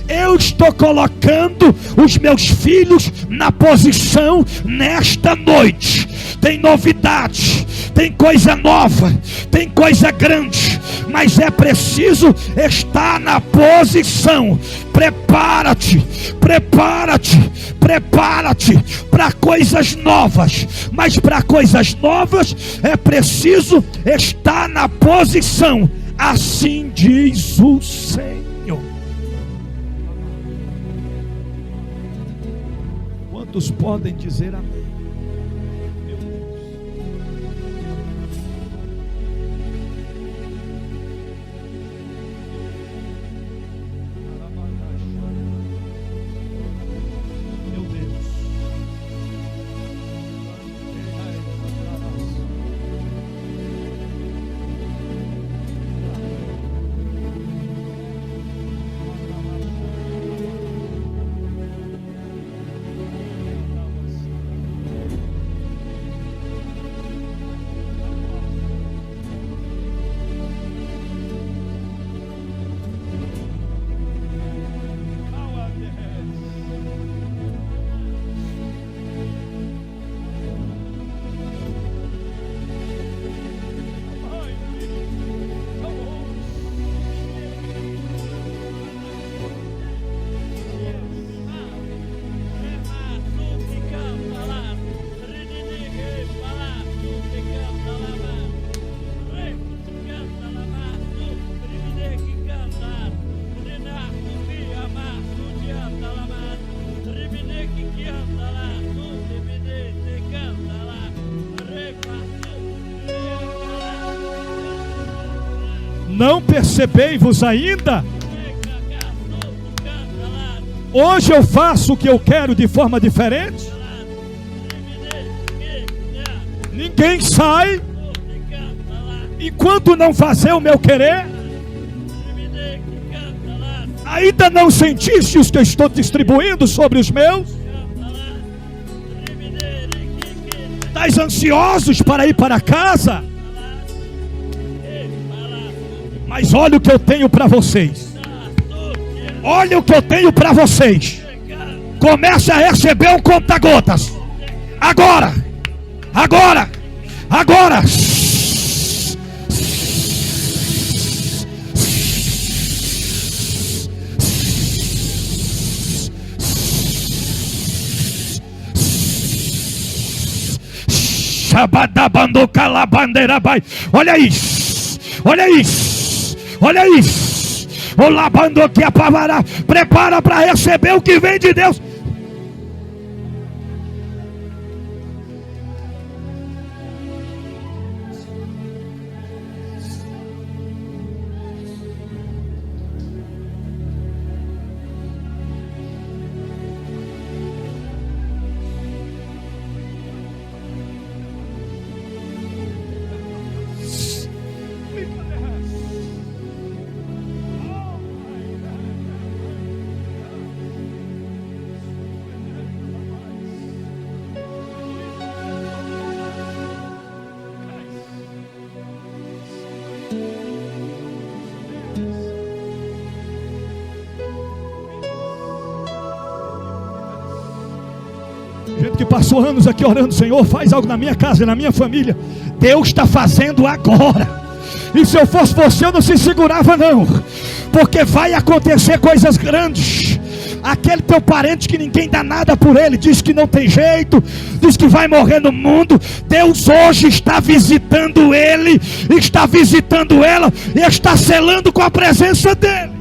Eu estou colocando os meus filhos na posição nesta noite. Tem novidade, tem coisa nova, tem coisa grande, mas é preciso estar na posição. Prepara-te, prepara-te, prepara-te para coisas novas, mas para coisas novas é preciso estar na posição. Assim diz o Senhor. Quantos podem dizer amém? Meu Deus. Meu Deus. apercebei-vos ainda? Hoje eu faço o que eu quero de forma diferente. Ninguém sai enquanto não fazer o meu querer. Ainda não sentiste os que eu estou distribuindo sobre os meus? Estás ansiosos para ir para casa? Mas olha o que eu tenho para vocês. Olha o que eu tenho para vocês. Comece a receber um conta-gotas. Agora. Agora. Agora. Olha isso. Olha isso. Olha isso. O labando aqui apavará. Prepara para receber o que vem de Deus. Gente que passou anos aqui orando, Senhor, faz algo na minha casa e na minha família. Deus está fazendo agora. E se eu fosse você, eu não se segurava não, porque vai acontecer coisas grandes. Aquele teu parente que ninguém dá nada por ele, diz que não tem jeito, diz que vai morrer no mundo, Deus hoje está visitando ele, está visitando ela, e está selando com a presença dele.